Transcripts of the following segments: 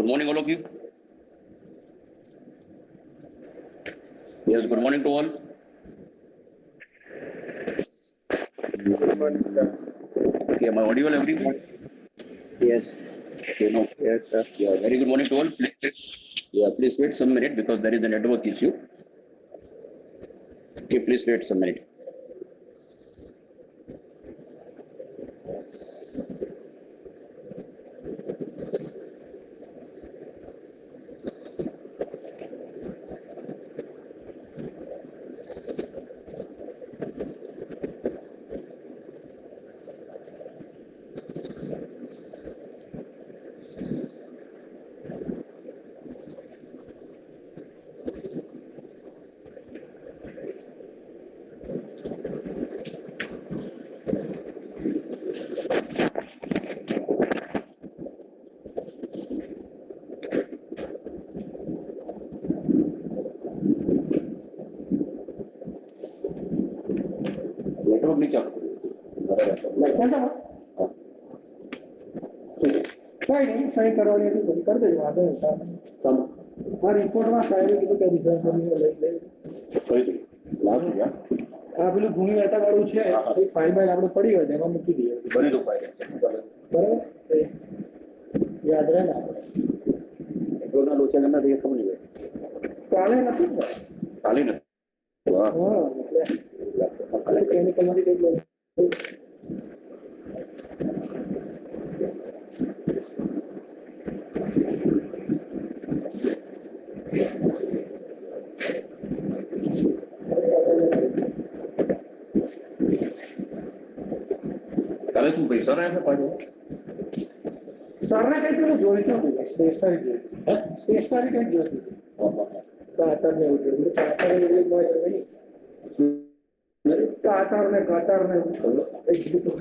Good morning, all of you. Yes, good morning to all. Good morning, sir. Okay, am I audible, everyone? Yes. Okay, no. Yes, sir. Yeah, very good morning to all. Please wait some minute because there is a network issue. Okay, please wait some minute. Network नहीं चालू કોઈ નહીં સહી કરવાની હતી બધી કરી દેજો વાંધો નહીં સાહેબ. ચાલો આ રિપોર્ટમાં સાહેબે કીધું કે રિઝલ્ટ લઈ લે. કરી દઈએ લાવ યા આ પેલું ભૂમિ વાળું છે એ ફાઇલ બાઇલ આપણે પડી હોય એમાં મૂકી દઈએ બની દો પાય બરાબર યાદ રહે ને આપણે એટલોના લોચા કરના તે ખબર નહીં હોય કાલે નથી ને ચાલી નથી વાહ હા એટલે કેમિકલમાંથી કંઈક લઈ કાલે શું પૈસા રહ્યા છે પાછો સરને કંઈક પેલું જોઈતું હતું સ્ટેશનરી જોઈતું સ્ટેશનરી કંઈક જોઈતું કાતર ને એવું જોયું કાતર એટલે મળે નહીં કાતર ને કટર ને એક બધું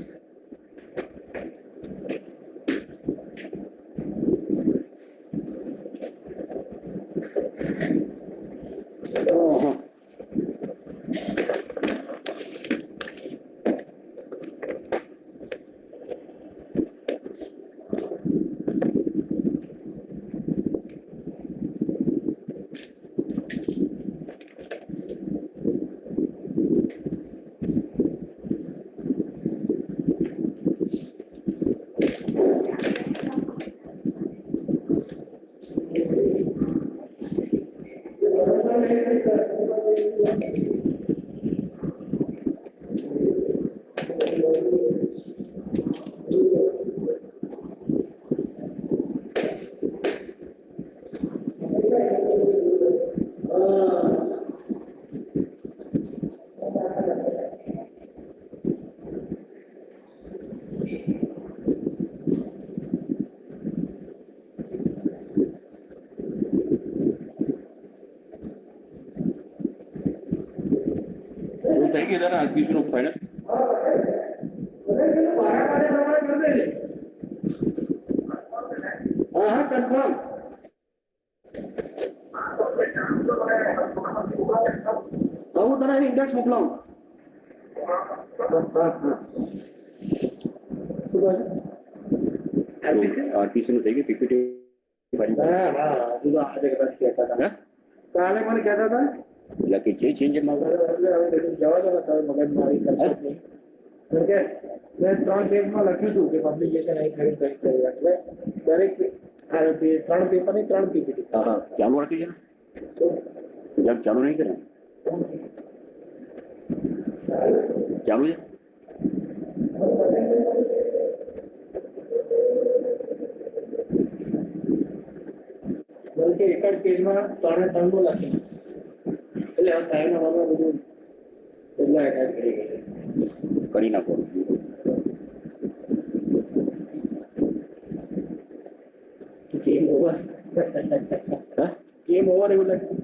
થઈ ગઈ તારા આરપીસી ફાઇનલ હા હા કન્ફર્મ હું તને ઇન્ડેક્સ મોકલાવું આરપીસી નું થઈ ગયું પીપીટી હા હા આજે કદાચ કહેતા હતા કાલે મને કહેતા હતા એટલે કે છે ચેન્જ એમાં જવા દો ને સાહેબ મગજ મારી કરશો જ નહીં કારણ કે મેં 3 પેજમાં લખ્યું હતું કે પબ્લિકેશન અહીં ખરીદ કરી એટલે દરેક 3 પેપરની 3 પીપીટી હા ચાલુ રાખી છે ને ચાલુ નહીં કરે ચાલુ છે બલકે એક જ પેજમાં 3 નું લખ્યું એટલે આ સાહેબના નામે બધું બદલા એડ કરી નાખો ગેમ ઓવર ગેમ ઓવર એવું લાગ્યું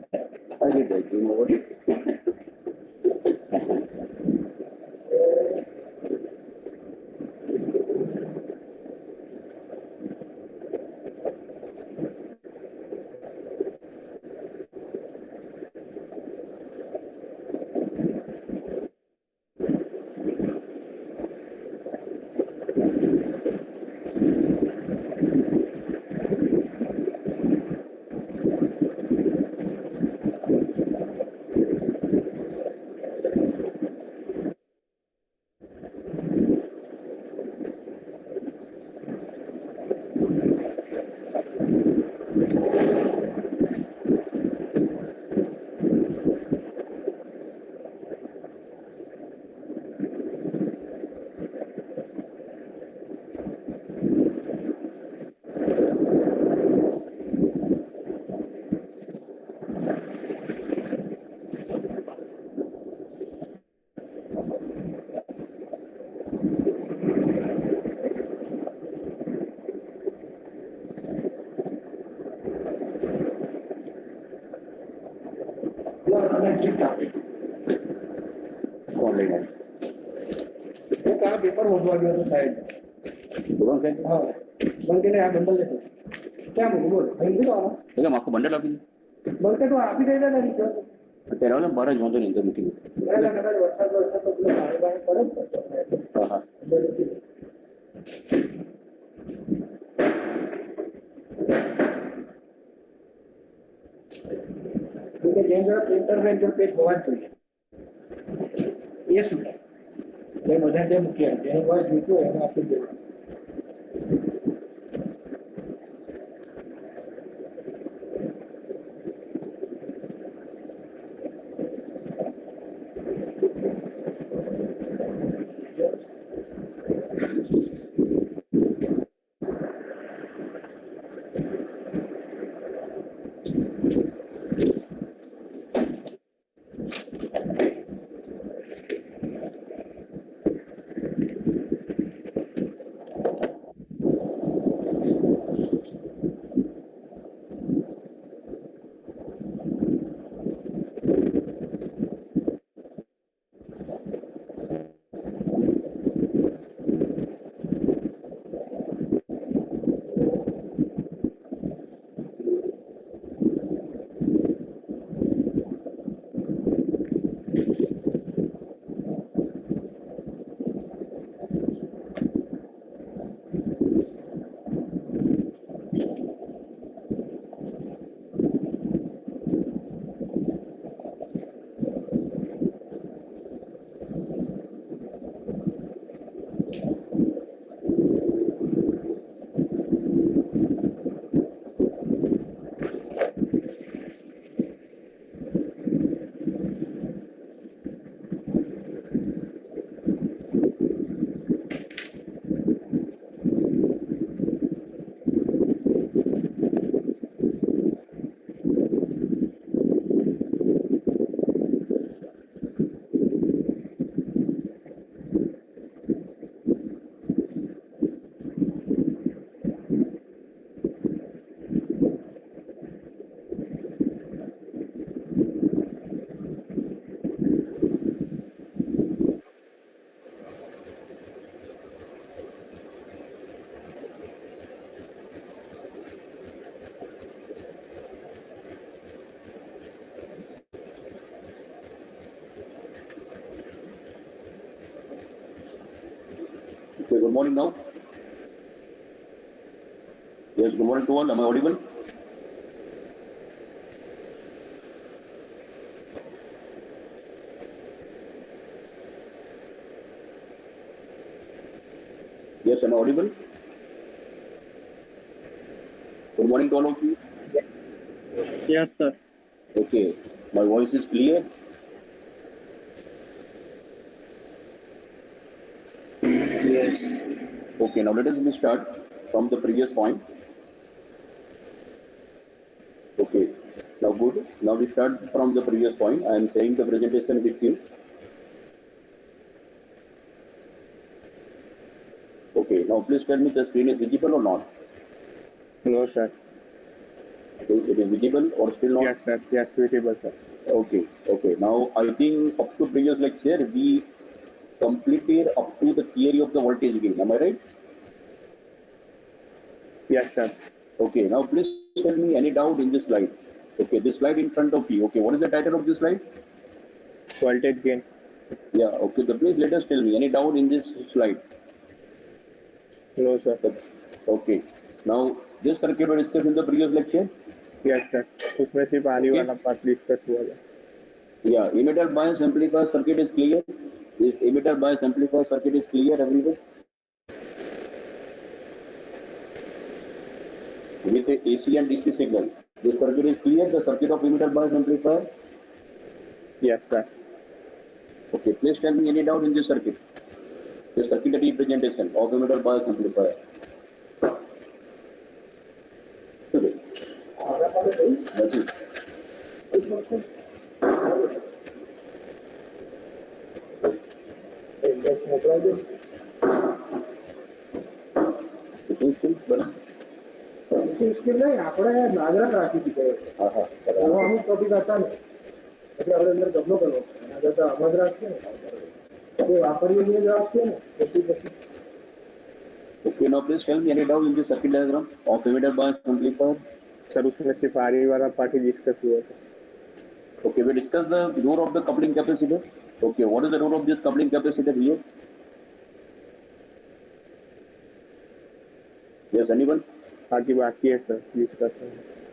આવી જાય ગેમ ઓવર होगा और तुम्हें गिफ्ट આપીશ ऑनलाइन है वो कहाँ पेपर होगा गया तो शायद कौन से हाँ बन के आप बंडल लेते क्या बोल हिंदी तो आना देखो आपको बंडल अभी बनते तो आप ही दे देना नहीं क्या तेरा वाला 12 जोन तो नहीं तो मीटिंग मेरा कदा WhatsApp तो पूरे बारे बारे पड़े हां हां क्योंकि जेंडर प्रिंटर में जो पेज होना चाहिए ये सुन ये બધા જે મુખ્ય છે એનો વોઇસ લીધો એને આપી દેવું Okay, good morning now. Yes, good morning to all. Am I audible? Yes, am I audible? Good morning to all of you. Yes, sir. Okay, my voice is clear. yes Okay, now let us start from the previous point. Okay, now good. Now we start from the previous point. I am sharing the presentation with you. Okay, now please tell me the screen is visible or not? No, sir. Okay, it is visible or still not? Yes, sir. Yes, visible, sir. Okay, okay. Now I think up to previous lecture we completed up to the theory of the voltage gain. Am I right? Yes, sir. Okay, now please tell me any doubt in this slide. Okay, this slide in front of you. Okay, what is the title of this slide? Voltage gain. Yeah, okay. So please let us tell me any doubt in this slide. No, sir. Okay. Now this circuit was discussed in the previous lecture. Yes, sir. उसमें सिर्फ आने वाला part discuss हुआ था. Yeah, emitter bias amplifier circuit is clear. This emitter bias amplifier circuit is clear, everyone. With the AC and DC signal, this circuit is clear. The circuit of emitter bias amplifier. Yes, sir. Okay, please tell me any doubt in this circuit. The circuit representation of emitter bias amplifier. Okay. That's it. મોકલાઈ દો મુશ્કેલ નહીં આપણે નાગરાત રાખી દીધો હા હા અમુક topic હતા ને એટલે આપણે અંદર ગમલો કરવો એના કરતા આમાં જ રાખીએ ને એ વાપરીએ ને જ રાખીએ ને પછી Okay, now please tell me any doubt in the circuit diagram of emitter bias amplifier. Sir उसमें सिर्फ आरई वाला पार्ट ही डिस्कस हुआ था. Okay, we discussed the role of the coupling capacitor. Okay, what is the role of this coupling capacitor here? Yes, anyone? हाँ जी बाकी है sir discuss.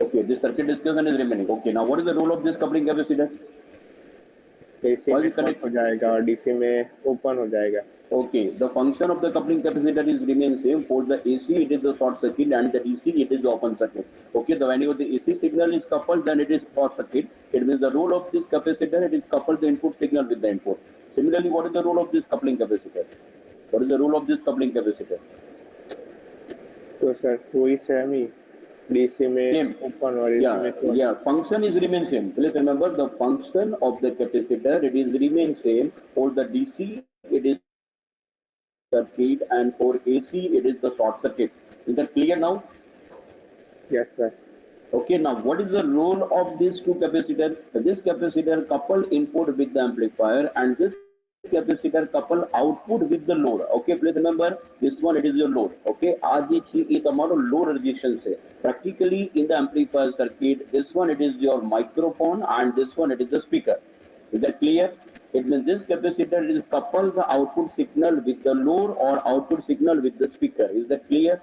Okay, this circuit discussion is remaining. Okay, now what is the role of this coupling capacitor? AC में short हो जाएगा और DC में open हो जाएगा. Okay, the function of the coupling capacitor is remain same. For the AC, it is the short circuit, and the DC, it is the open circuit. Okay, the value of the AC signal is coupled, then it is short circuit. It means the role of this capacitor, it is coupled the input signal with the input. Similarly, what is the role of this coupling capacitor? What is the role of this coupling capacitor? तो sir वही same ही DC में Same. Open और AC में short. Yeah, function is remain same. Please remember the function of the capacitor, it is remain same. For the DC, it is circuit, and for AC, it is the short circuit. Is that clear now? Yes sir. Okay, now what is the role of these two capacitors? This capacitor couple input with the amplifier, and this capacitor couple output with the load. Okay, please remember this one, it is your load. Okay, RG3 is amount of load resistance. Practically in the amplifier circuit, this one it is your microphone, and this one it is the speaker. Is that clear? It means this capacitor is couple the output signal with the load or output signal with the speaker. Is that clear?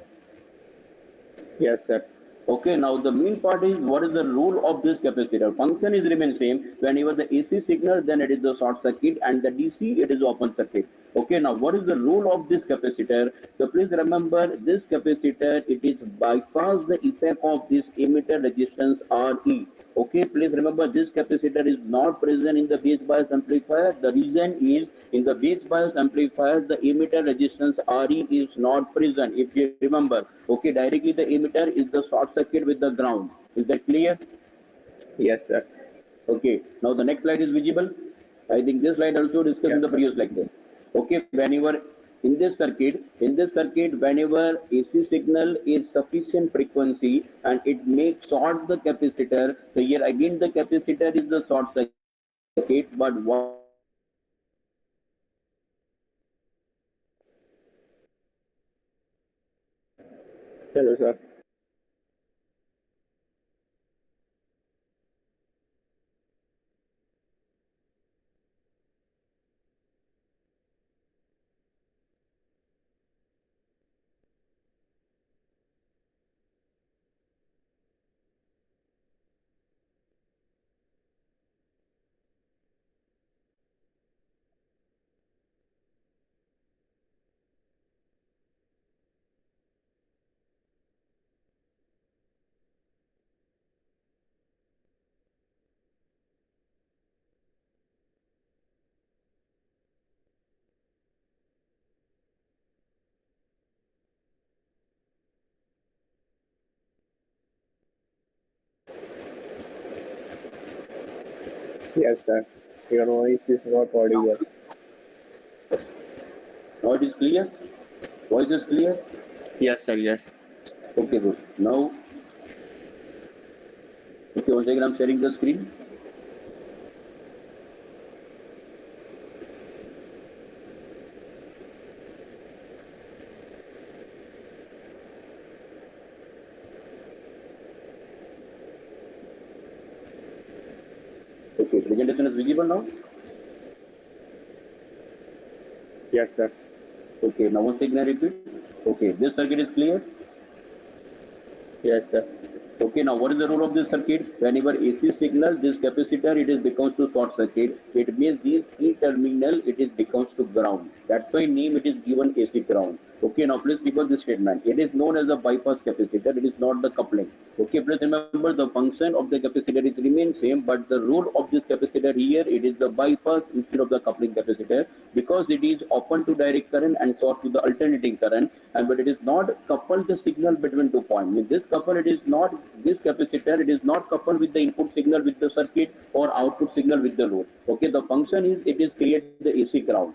Yes sir. Okay, now the main part is what is the role of this capacitor. Function is remain same. Whenever the AC signal, then it is the short circuit, and the DC, it is open circuit. Okay, now what is the role of this capacitor? So please remember this capacitor, it is bypass the effect of this emitter resistance RE. Okay, please remember this capacitor is not present in the base bias amplifier. The reason is in the base bias amplifier, the emitter resistance RE is not present. If you remember, okay, directly the emitter is the short circuit with the ground. Is that clear? Yes sir. Okay, now the next slide is visible. I think this slide also discussed in the previous lecture. Okay, whenever in this circuit, whenever AC signal is sufficient frequency and it makes short the capacitor, so here again the capacitor is the short circuit, but what चलो sir. Yes sir. Your voice is not audible. now it is clear? Voice is clear? Yes sir. Yes. Okay, good. Now, okay, once again I'm sharing the screen. Okay, presentation is visible now. Yes sir. Okay, now once again I repeat. Okay, this circuit is clear. Yes sir. Okay, now what is the role of this circuit? Whenever AC signal, this capacitor, it is becomes to short circuit. It means this E terminal, it is becomes to ground. That's why name it is given AC ground. Okay, now please remember this statement. It is known as a bypass capacitor. It is not the coupling. Okay, please remember the function of the capacitor is remain same, but the role of this capacitor here, it is the bypass instead of the coupling capacitor, because it is open to direct current and short to the alternating current, and but it is not coupled the signal between 2 points. With this couple, it is not this capacitor, it is not coupled with the input signal with the circuit or output signal with the load. Okay, the function is it is create the AC ground.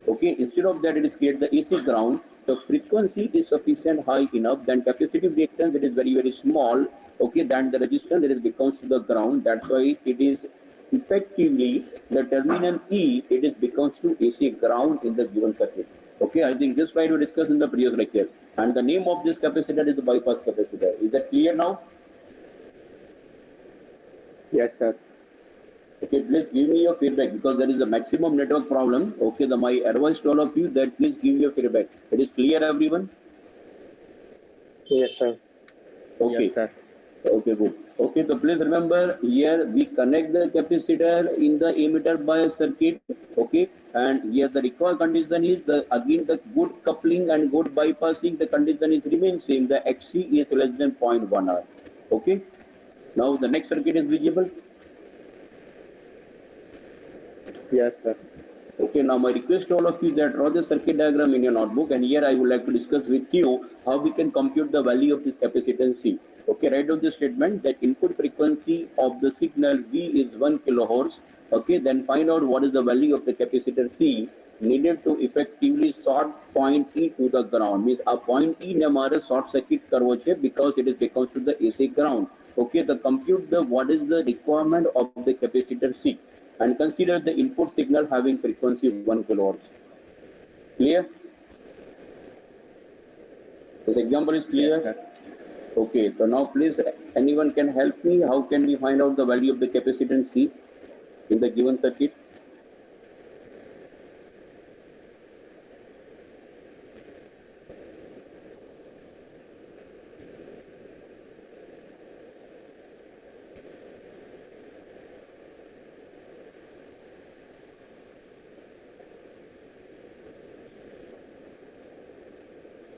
Okay, instead of that, it is create the AC ground. The frequency is sufficient high enough, then capacitive reactance it is very small. Okay, then the resistance it is becomes to the ground. That's why it is effectively the terminal E, it is becomes to AC ground in the given circuit. Okay, I think this slide we discussed in the previous lecture. And the name of this capacitor is the bypass capacitor. Is that clear now? Yes, sir. Okay, please give me your feedback because there is a maximum network problem. Okay, my advice to all of you that please give your feedback. It is clear, everyone? Yes, sir. Okay. Yes, sir. Okay, good. Okay, so please remember here we connect the capacitor in the emitter bias circuit. Okay, and here the required condition is again the good coupling and good bypassing. The condition is remains same. The XC is less than 0.1 R. Okay. Now the next circuit is visible. Yes, sir. Okay, now my request to all of you that draw the circuit diagram in your notebook, and here I would like to discuss with you how we can compute the value of this capacitance C. Okay, write down the statement that input frequency of the signal V is 1 kilohertz. Okay, then find out what is the value of the capacitor C needed to effectively short point E to the ground. Means a point E ने हमारे short circuit करवो छे because it is becomes to the AC ground. Okay, the compute the what is the requirement of the capacitor C and consider the input signal having frequency 1 kilohertz. Clear? This example is clear? Yes, Okay, so now please anyone can help me. How can we find out the value of the capacitance C in the given circuit?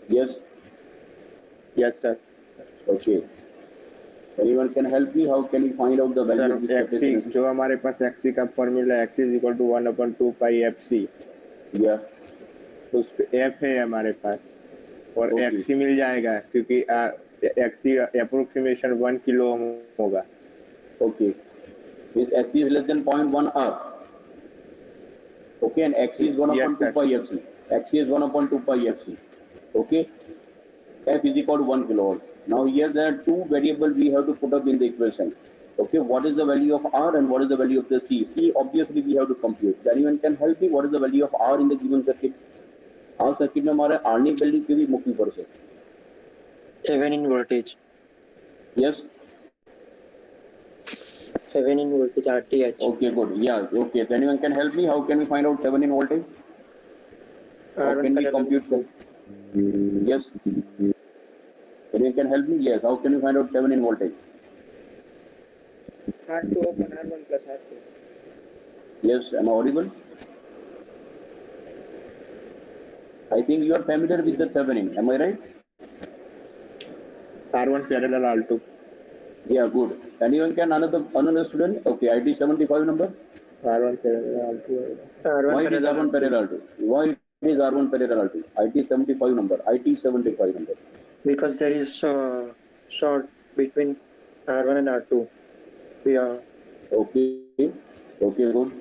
Yes? Yes, sir. Okay. Anyone can help me? How can we find out the value sir of this XC capacitance? जो हमारे पास XC का formula XC is equal to 1/2 pi F C, Yeah. तो उस पे F है हमारे पास और Okay. एक्सी मिल जाएगा क्योंकि एक्सी अप्रोक्सीमेशन 1 किलो होगा. Okay. This X is less than 0.1 R. Okay, and X is 1 Yes, upon 2 sir. pi FC. X is 1 upon 2 pi FC. Okay. F is equal to 1 kilowatt. Now here there are two variables we have to put up in the equation. Okay, what is the value of R and what is the value of the C? C obviously we have to compute. Anyone can help me? What is the value of R in the given circuit? R circuit में हमारे R ની value केवी મૂકવી પડશે? Thevenin voltage. Yes. Thevenin voltage RTH. Okay, good. Yeah. Okay. So anyone can help me? How can we find out Thevenin voltage? How R1 can we parallel compute to that? Yes. Anyone can help me? Yes. How can we find out Thevenin voltage? R2 open R1 plus R2. Yes. Am I audible? I think you are familiar with the Thevenin. Am I right? R1 parallel R2. Yeah. Good. Anyone can another student? Okay. IT 75 number. R1 parallel R2. R1 Why it is parallel R1 parallel to? Why it is R1 parallel to? IT 75 number. IT 75 number. because there is short between R1 and R2. Yeah. Okay. Okay. Good.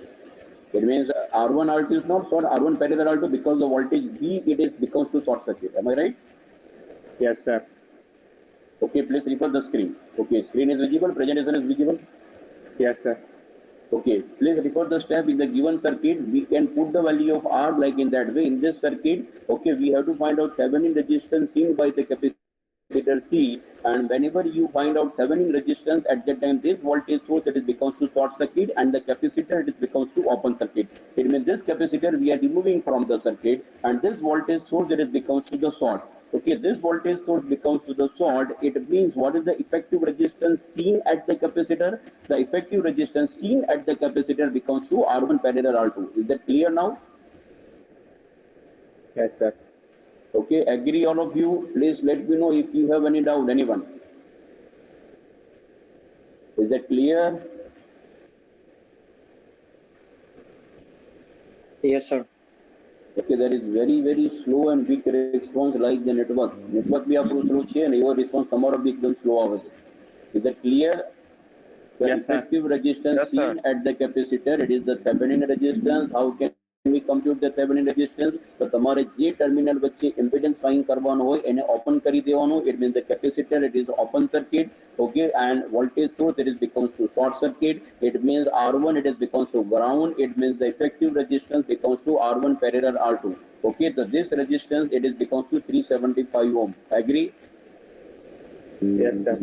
It means R1 R2 is not short. R1 parallel R2 because the voltage V it is becomes to short circuit. Am I right? Yes, sir. Okay. Please refer the screen. Okay. Screen is visible. Presentation is visible. Yes, sir. Okay, please refer the step in the given circuit. We can put the value of R like in that way. In this circuit, okay, we have to find out Thevenin resistance seen by the capacitor C. And whenever you find out Thevenin resistance, at that time this voltage source it is becomes to short circuit and the capacitor it becomes to open circuit. It means this capacitor we are removing from the circuit and this voltage source it is becomes to the short. Okay, this voltage source becomes to the short. It means what is the effective resistance seen at the capacitor? The effective resistance seen at the capacitor becomes to R1 parallel R2. Is that clear now? Yes, sir. Okay, agree all of you. Please let me know if you have any doubt, anyone. Is that clear? Yes, sir. Okay, there is very slow and weak response like the network. Network भी आपको slow चाहिए and your response tomorrow भी एकदम slow आवाज. Is that clear? The Yes, sir. effective resistance Yes, sir. seen at the capacitor, it is the Thevenin resistance. How can we compute the Thevenin resistance. તો તમારે જે terminal વચ્ચે impedance find કરવાનો હોય એને ઓપન કરી દેવાનું. It means the capacitor, it is open circuit. Okay, and voltage source, it is becomes to short circuit. It means R1, it is becomes to ground. It means the effective resistance becomes to R1 parallel R2. Okay, so this resistance, it is becomes to 375 ohm. Agree? Yes, sir.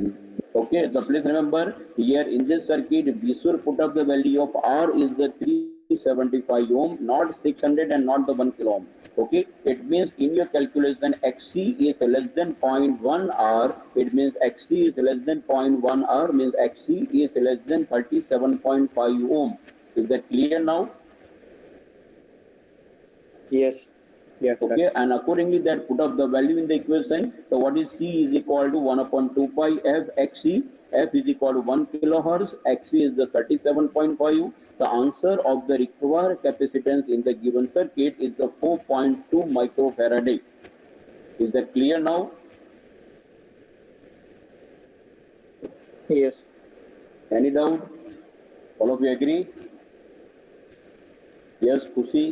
Okay, so please remember here in this circuit, we should put up the value of R is the 375 ohm, not 600 and not the 1 kilo ohm. Okay, it means in your calculation XC is less than 0.1 R. It means XC is less than 0.1 R, means XC is less than 37.5 ohm. Is that clear now? Yes. Yes, sir. Okay, and accordingly that put up the value in the equation. So what is C is equal to 1 upon 2 pi F XC. F is equal to 1 kilohertz. XC is the 37.5. The answer of the required capacitance in the given circuit is the 4.2 microfarad. Is that clear now? Yes. Any doubt? All of you agree? Yes, Kushi?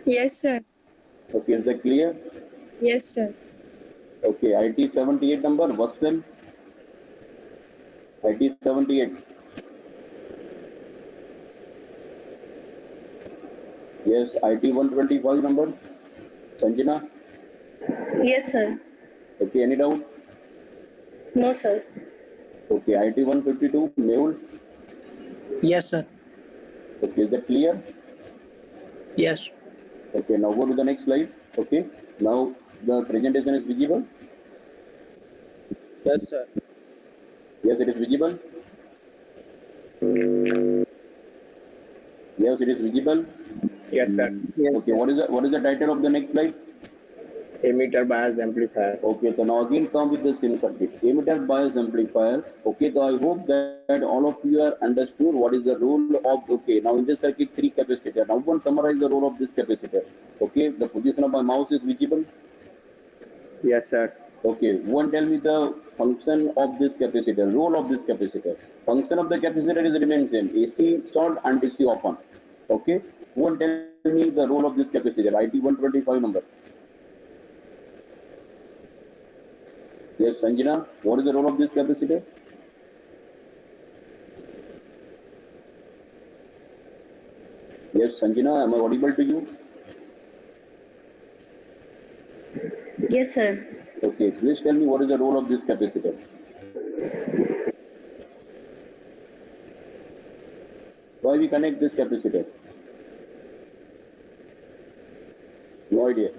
Yes, sir. Okay, is that clear? Yes, sir. Okay, IT 78 number, Vatsal. IT 78. Yes, IT 125 number, Sanjana. Yes, sir. Okay, any doubt? No, sir. Okay, IT 152, Mehul. Yes, sir. Okay, is that clear? Yes. Okay, now go to the next slide. Okay, now the presentation is visible. Yes, sir. Yes, it is visible. Yes, it is visible. Yes, sir. Yes. Okay, what is the title of the next slide? Emitter bias amplifier. Okay, so now again come with the same circuit. Emitter bias amplifier. Okay, so I hope that all of you are understood what is the role of, okay, now in this circuit 3 capacitor. Now one summarize the role of this capacitor. Okay, the position of my mouse is visible. Yes, sir. Okay, one tell me the function of this capacitor, role of this capacitor. Function of the capacitor is remains same, AC short and DC open. Okay, one tell me the role of this capacitor, IT 125 number. Yes, Sanjana, what is the role of this capacitor? Yes, Sanjana, am I audible to you? Yes, sir. Okay, please tell me what is the role of this capacitor? Why we connect this capacitor? No idea.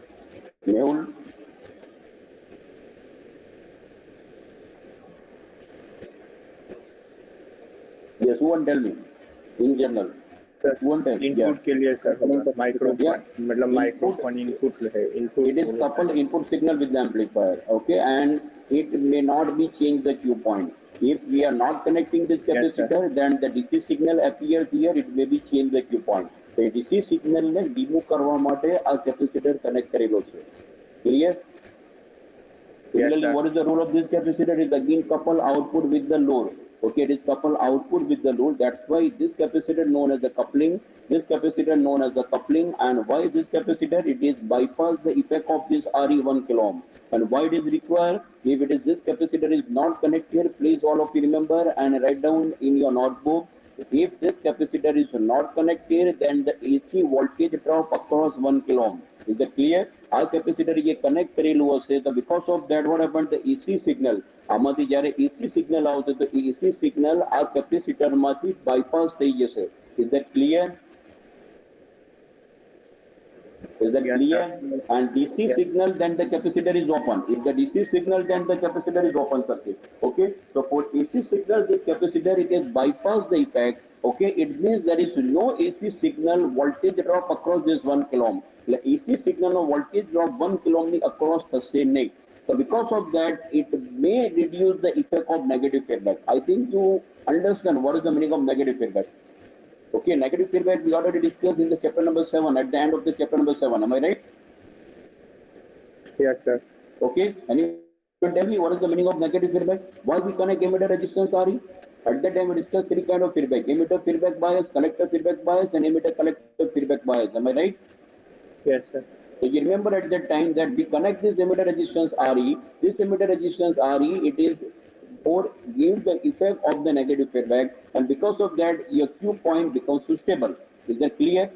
Mehul? Yes, who one tell me? In general. Sir Who one tell? Input Yeah. के लिए sir microphone Yeah. मतलब microphone input है input It is coupled input signal with the amplifier, okay, and it may not be changed the Q point. If we are not connecting this Yes, capacitor, then the DC signal appears here, it may be changed the Q point. So DC signal ને remove કરવા માટે આ capacitor connect કરેલો છે. Clear? Similarly, sir. what is the role of this capacitor? It is again couple output with the load. Okay, it is couple output with the load. That's why this capacitor known as the coupling. This capacitor known as the coupling. And why this capacitor? It is bypass the effect of this RE 1 kilo ohm. And why it is required? If it is this capacitor is not connected, please all of you remember and write down in your notebook. If this capacitor is not connected, then the AC voltage drop across 1 kilo ohm. Is that clear? Our capacitor is connect કરેલું હશે તો because of that what happened, the AC signal આમાંથી જ્યારે AC signal આવશે તો AC signal આ capacitor માંથી bypass થઈ જશે. Is that clear? Is that Yes, clear? sir. And DC signal, then the capacitor is open. If the DC signal, then the capacitor is open circuit. Okay. So for AC signal, this capacitor it is bypass the effect. Okay. It means there is no AC signal voltage drop across this 1 kilo ohm. The AC signal no voltage drop 1 kilo ohm across the same neck. So because of that, it may reduce the effect of negative feedback. I think you understand what is the meaning of negative feedback. Okay, negative feedback we already discussed in the chapter number 7, at the end of the chapter number 7. Am I right? Yes, sir. Okay, and you can tell me what is the meaning of negative feedback? Why we connect emitter resistance RE? At that time, we discussed three kind of feedback: emitter feedback bias, collector feedback bias, and emitter collector feedback bias. Am I right? Yes, sir. So you remember at that time that we connect this emitter resistance RE. This emitter resistance RE, it is or gives the effect of the negative feedback, and because of that, your Q point becomes stable. Is that clear?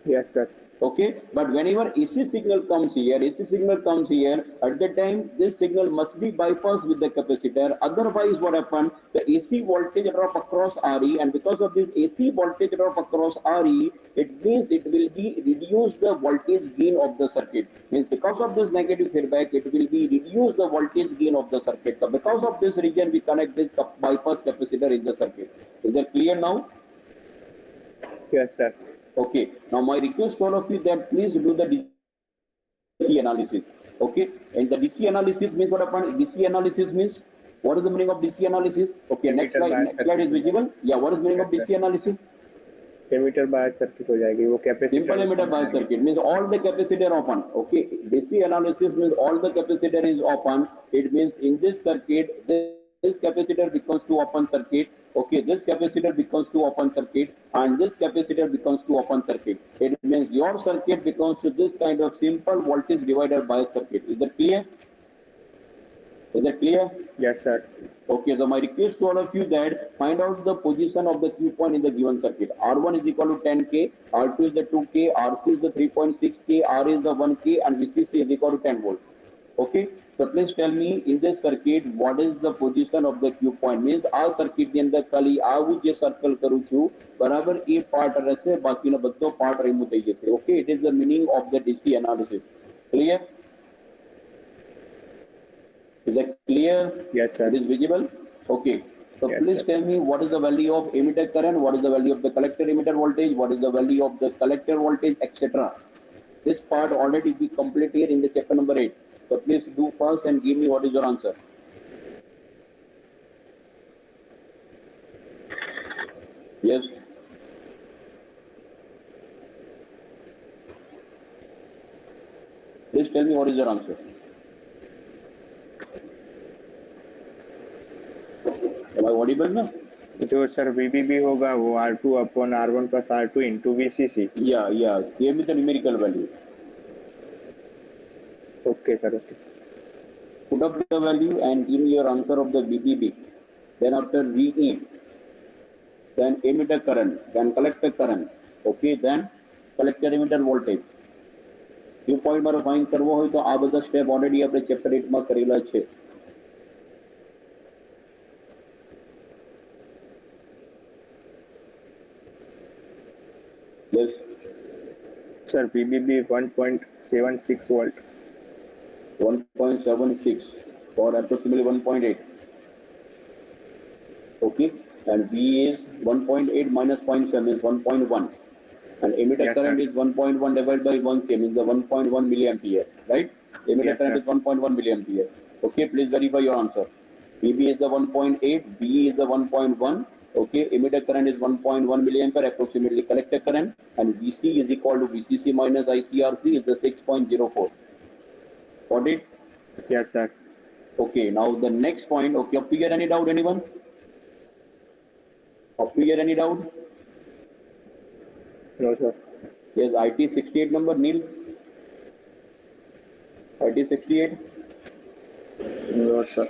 Yes, sir. Okay, but whenever AC signal comes here, at that time, this signal must be bypassed with the capacitor. Otherwise, what happens? The AC voltage drop across RE, and because of this AC voltage drop across RE, it means it will be reduce the voltage gain of the circuit. Means because of this negative feedback, it will be reduce the voltage gain of the circuit. So because of this reason, we connect this bypass capacitor in the circuit. Is that clear now? Yes, sir. Okay, now my request to all of you that please do the DC analysis. Okay, and the DC analysis means what happened? DC analysis means what is the meaning of DC analysis? Okay, next slide is visible. Yeah, what is the meaning of DC analysis? Emitter bias circuit हो जाएगी वो capacitor Simple emitter bias circuit means all the capacitor open. Okay, DC analysis means all the capacitor is open. It means in this circuit, this capacitor becomes to open circuit. Okay, this capacitor becomes to open circuit, and this capacitor becomes to open circuit. It means your circuit becomes to this kind of simple voltage divider bias circuit. Is that clear? Is that clear? Yes, sir. Okay, so my request to all of you that find out the position of the Q point in the given circuit. R1 is equal to 10K, R2 is the 2K, RC is the 3.6K, R is the 1K, and VCC is equal to 10 volts. Okay, so please tell me in this circuit what is the position of the Q point. Means આ circuit ની અંદર ખાલી આવું જે circle કરું છું બરાબર એ part રહેશે બાકીનો બધો part remove થઈ જશે. Okay, it is the meaning of the DC analysis. Clear? Is that clear? Yes, sir. It is visible? Okay. So Yes, please sir. tell me what is the value of emitter current, what is the value of the collector emitter voltage, what is the value of the collector voltage, etc. This part already be complete here in the chapter number 8. So please do first and give me what is your answer. Yes. Please tell me what is your answer. Am I audible now? जो sir VBB होगा वो R2 upon R1 plus R2 into VCC. Yeah. Give me the numerical value. Okay, sir. Okay. Put up the value and give me your answer of the VBB. Then after VE, then emitter current, then collector current. Okay, then collector emitter voltage. Q point મારો find કરવો હોય તો આ બધા step already આપણે chapter 8 માં કરેલા છે. Yes. Sir, VBB 1.76 volt. 1.76 or approximately 1.8. Okay, and V is 1.8 minus 0.7 is 1.1, and emitter Yes, current sir. is 1.1 divided by 1K means the 1.1 milliampere, right? Emitter Yes, current sir. is 1.1 milliampere. Okay, please verify your answer. VB is the 1.8, V is the 1.1. Okay, emitter current is 1.1 milliampere approximately. Collector current and VC is equal to VCC minus ICRC is the 6.04. Got it? Yes, sir. Okay, now the next point. Okay, up to here any doubt, anyone? Up to here any doubt? No, sir. Yes, IT 68 number, Neil. IT 68. No, sir.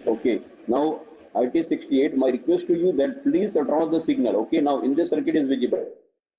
Okay, now IT 68. My request to you that please draw the signal. Okay, now in this circuit is visible.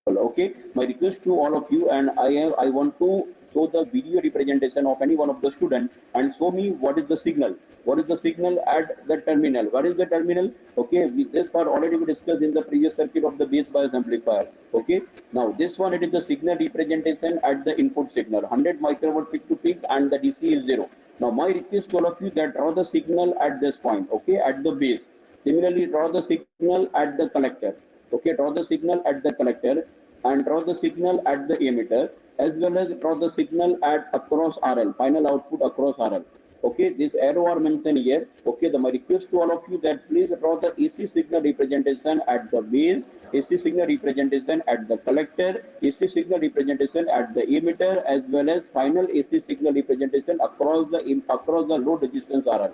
Okay, my request to all of you, and I want to show the video representation of any one of the students and show me what is the signal. What is the signal at the terminal? What is the terminal? Okay, this part already we discussed in the previous circuit of the base bias amplifier. Okay, now this one it is the signal representation at the input signal 100 microwatt peak to peak, and the DC is 0. Now my request to all of you that draw the signal at this point. Okay, at the base. Similarly, draw the signal at the collector. Okay, draw the signal at the collector and draw the signal at the emitter, as well as draw the signal at across RL, final output across RL. Okay, this arrow are mentioned here. Okay, my request to all of you that please draw the AC signal representation at the base, AC signal representation at the collector, AC signal representation at the emitter, as well as final AC signal representation across the load resistance RL. Clear all of you? Yes, sir. Okay, now the next point. Okay, up to here any doubt, anyone? Up to here any doubt? Okay, up to here any doubt? Okay, now my request to all of you that please draw the AC signal representation at the base, AC signal representation at the collector, AC signal representation at the emitter, as well as final AC signal representation across the load resistance RL.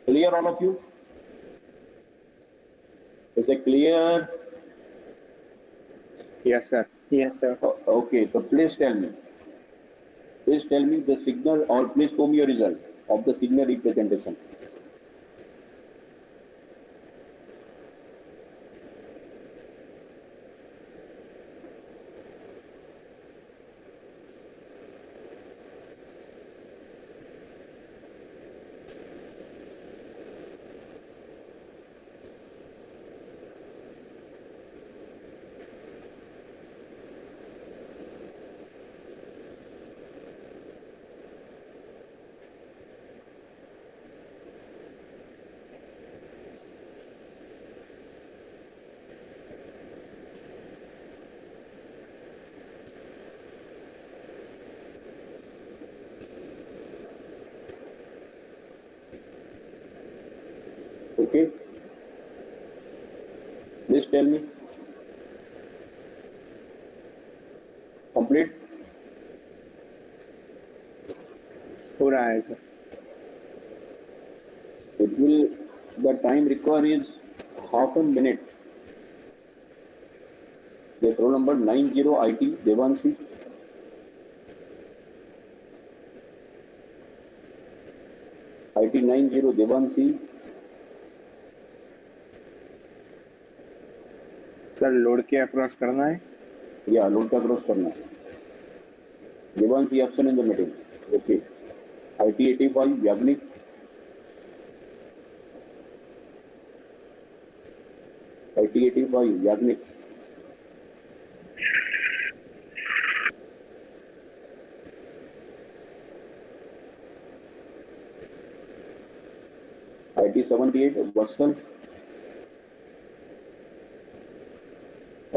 Clear all of you? Is it clear? Yes, sir. Yes, sir. Okay, so please tell me. Please tell me the signal, or please show me your result of the signal representation. Okay, please tell me. Complete. हो रहा है sir. It will, the time required is half a minute. The roll number 90 IT Devanshi. IT 90 Devanshi. Sir load के across करना है. Yeah, load का cross करना. Devanshi option in the middle. Okay. IT 85 Yagnik. IT 85 Yagnik. IT 78 Vatsal.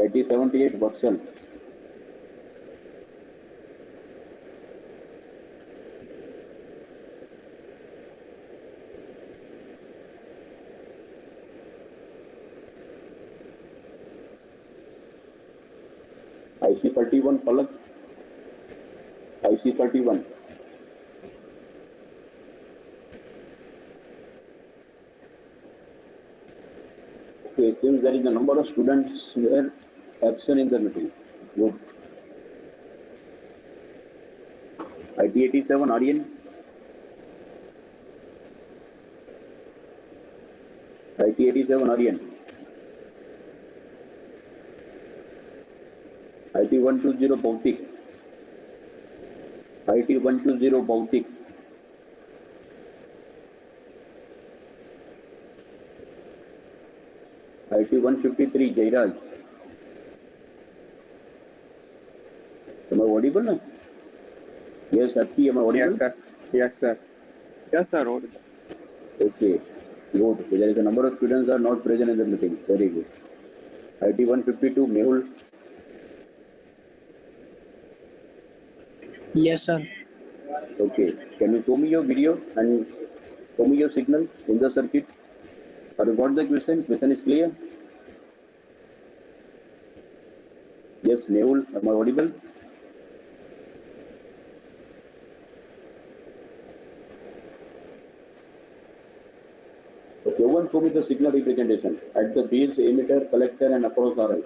IT 78 Vatsal. IC 31 Palak. IC 31. Okay, since there is a number of students here, absent in the meeting. Good. IT 87 Aryan. IT 87 Aryan. IT 120 Bautik. IT 120 Bautik. IT 153 Jairaj. Am I audible? No? Yes, Sakshi, am I audible? Yes, sir. Yes, sir. Yes, sir. Okay. Good. So there is a number of students are not present in the meeting. Very good. IT 152 Mehul. Yes, sir. Okay. Can you show me your video and show me your signal in the circuit? Have you got the question? Question is clear? Yes, Mehul, am I audible? Okay, one show me the signal representation at the base, emitter, collector and across RL.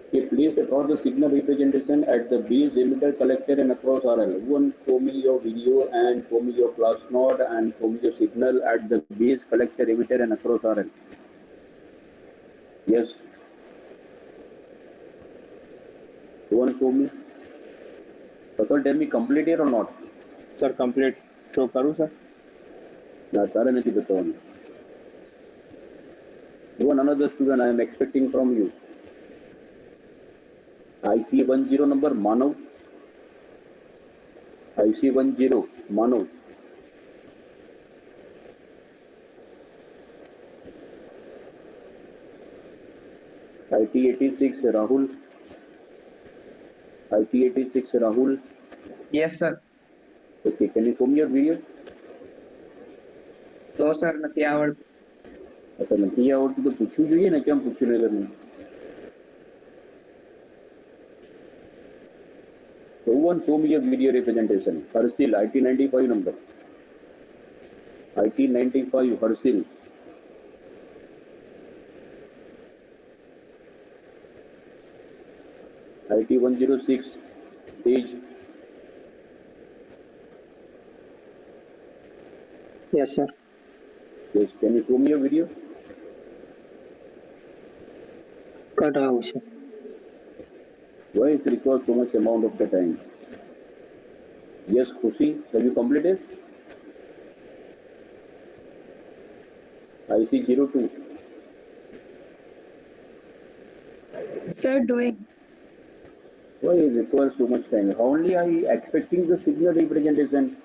Okay, please draw the signal representation at the base, emitter, collector and across RL. One, show me your video and show me your class node and show me your signal at the base, collector, emitter and across RL. Yes. One, show me. So tell me complete here or not? Sir, complete. Show करूँ sir? ना सारे नहीं बताओ. One another student I am expecting from you. IC 10 number Manav. IC 10 Manav. IT 86 Rahul. IT 86 Rahul. Yes, sir. Okay, can you show me your video? No, sir. નથી આવડતું. अच्छा नहीं आवड़તું तो पूछવું જોઈએ ને કેમ પૂછ્યું નહીં તમે? So one show me your video representation. Harshil IT 95 number. IT 95 Harsil. IT 106 Tej. Yes, sir. Yes, can you show me your video? Cut out, sir. Why it requires so much amount of the time? Yes, Khushi, have you completed? IC 02. Sir, doing. Why it requires so much time? How only are you expecting the signal representation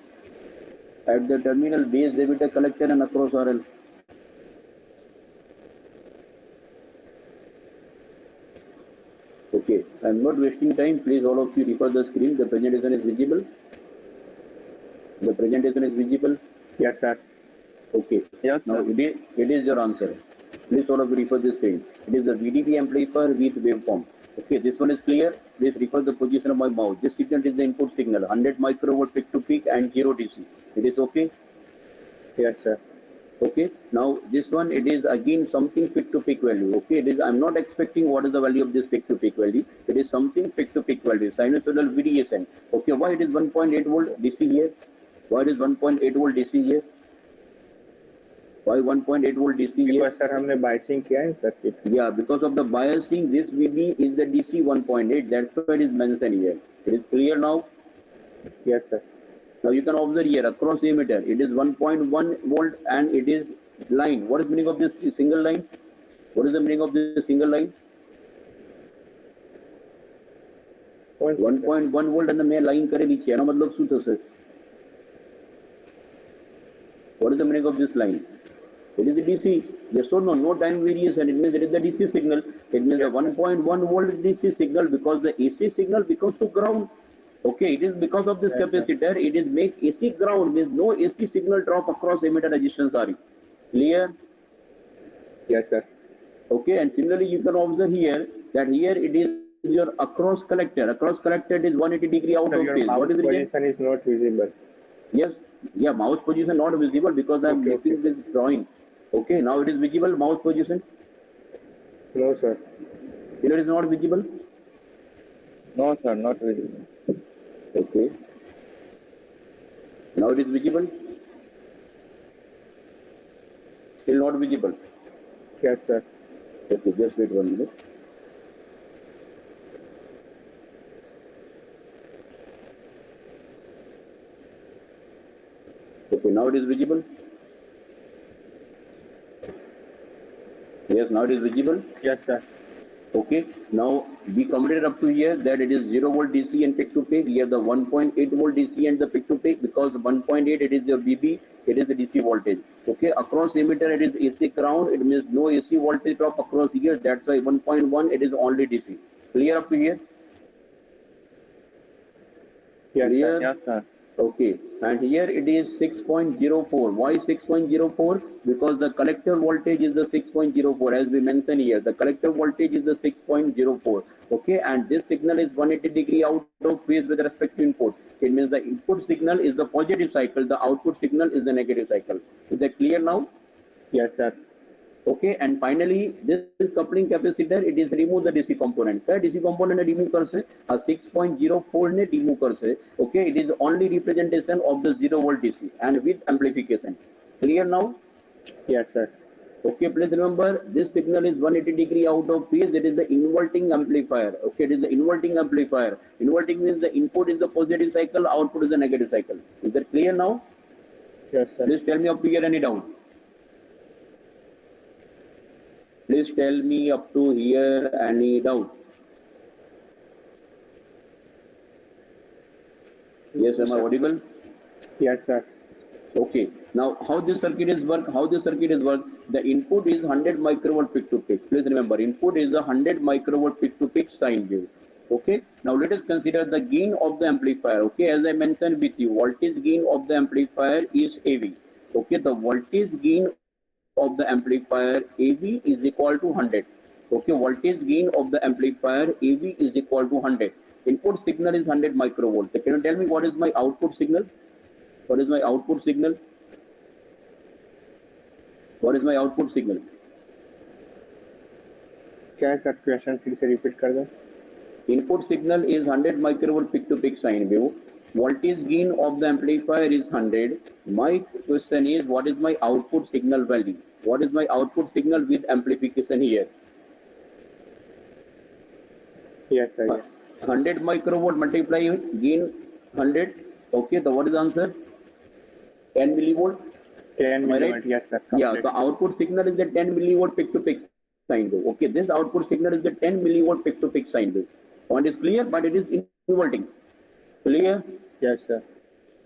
at the terminal base debiter collector and across RL? Okay, I'm not wasting time. Please all of you refer the screen. The presentation is visible. The presentation is visible. Yes, sir. Okay. Yes, Now sir. it is your answer. Please all of you refer the screen. It is the VDD amplifier with waveform. Okay, this one is clear. Please refer the position of my mouse. This signal is the input signal, 100 microvolt peak to peak and 0 DC. It is okay. Yes, sir. Okay, now this one, it is again something peak to peak value. Okay, it is, I'm not expecting what is the value of this peak to peak value. It is something peak to peak value, sinusoidal variation. Okay, why it is 1.8 volt DC here? Why it is 1.8 volt DC here? Why 1.8 volt DC here? Because sir हमने biasing किया है circuit. Yeah, because of the biasing, this VB is the DC 1.8. That's why it is mentioned here. It is clear now. Yes, sir. Now you can observe here across the emitter, it is 1.1 volt and it is line. What is the meaning of this single line? What is the meaning of this single line? 1.1 volt and the મેં line કરેલી છે એનો મતલબ શું થશે? What is the meaning of this line? It is the DC. Yes or no? No time variation. It means it is the DC signal. It means the 1.1 volt DC signal because the AC signal becomes to ground. Okay, it is because of this capacitor. It is make AC ground. Means no AC signal drop across emitter resistance. Are clear? Yes, sir. Okay, and similarly you can observe here that here it is your across collector. Across collector is 180 degree out Sir, of your phase. What mouse is the reason? position is not visible. Yes, yeah, mouse position not visible because I am making this drawing. Okay, now it is visible, mouse position. No, sir. Here it is not visible. No, sir, not visible. Okay. Now it is visible. Still not visible. Yes, sir. Okay, just wait 1 minute. Okay, now it is visible. Yes, now it is visible. Yes, sir. Okay, now we completed up to here that it is 0 volt DC and peak to peak. Here the 1.8 volt DC and the peak to peak because 1.8 it is your VB, it is the DC voltage. Okay, across emitter it is AC ground, it means no AC voltage drop across here. That's why 1.1 it is only DC. Clear up to here? Yes, Clear? sir. Yes, sir. Okay, and here it is 6.04. Why 6.04? Because the collector voltage is the 6.04 as we mentioned here. The collector voltage is the 6.04. Okay, and this signal is 180 degree out of phase with respect to input. It means the input signal is the positive cycle, the output signal is the negative cycle. Is that clear now? Yes, sir. Okay, and finally this coupling capacitor, it is remove the DC component. क्या DC component remove करसे? 6.04 ने remove करसे. Okay, it is only representation of the 0 volt DC and with amplification. Clear now? Yes, sir. Okay, please remember this signal is 180 degree out of phase. It is the inverting amplifier. Okay, it is the inverting amplifier. Inverting means the input is the positive cycle, output is the negative cycle. Is that clear now? Yes, sir. Please tell me up to here any doubt. Please tell me up to here any doubt. Yes, am I audible? Yes, sir. Okay. Now, how this circuit is work? How this circuit is work? The input is 100 microvolt peak to peak. Please remember, input is a 100 microvolt peak to peak sine wave. Okay. Now let us consider the gain of the amplifier. Okay, as I mentioned with you, voltage gain of the amplifier is AV. Okay, the voltage gain of the amplifier AV is equal to 100. Okay, voltage gain of the amplifier AV is equal to 100. Input signal is 100 microvolt. So can you tell me what is my output signal? What is my output signal? What is my output signal? क्या है sir, question फिर से repeat कर दो. Input signal is 100 microvolt peak to peak sine wave. Voltage gain of the amplifier is 100. My question is, what is my output signal value? What is my output signal with amplification here? Yes sir, yes. 100 microvolt multiply with gain 100. Okay, so what is the answer? 10 millivolt. 10 Am I millivolt, right? yes sir. Yeah, the output signal is the 10 millivolt peak to peak sine wave. Okay, this output signal is the 10 millivolt peak to peak sine wave. Point is clear, but it is inverting. Clear? Yes sir.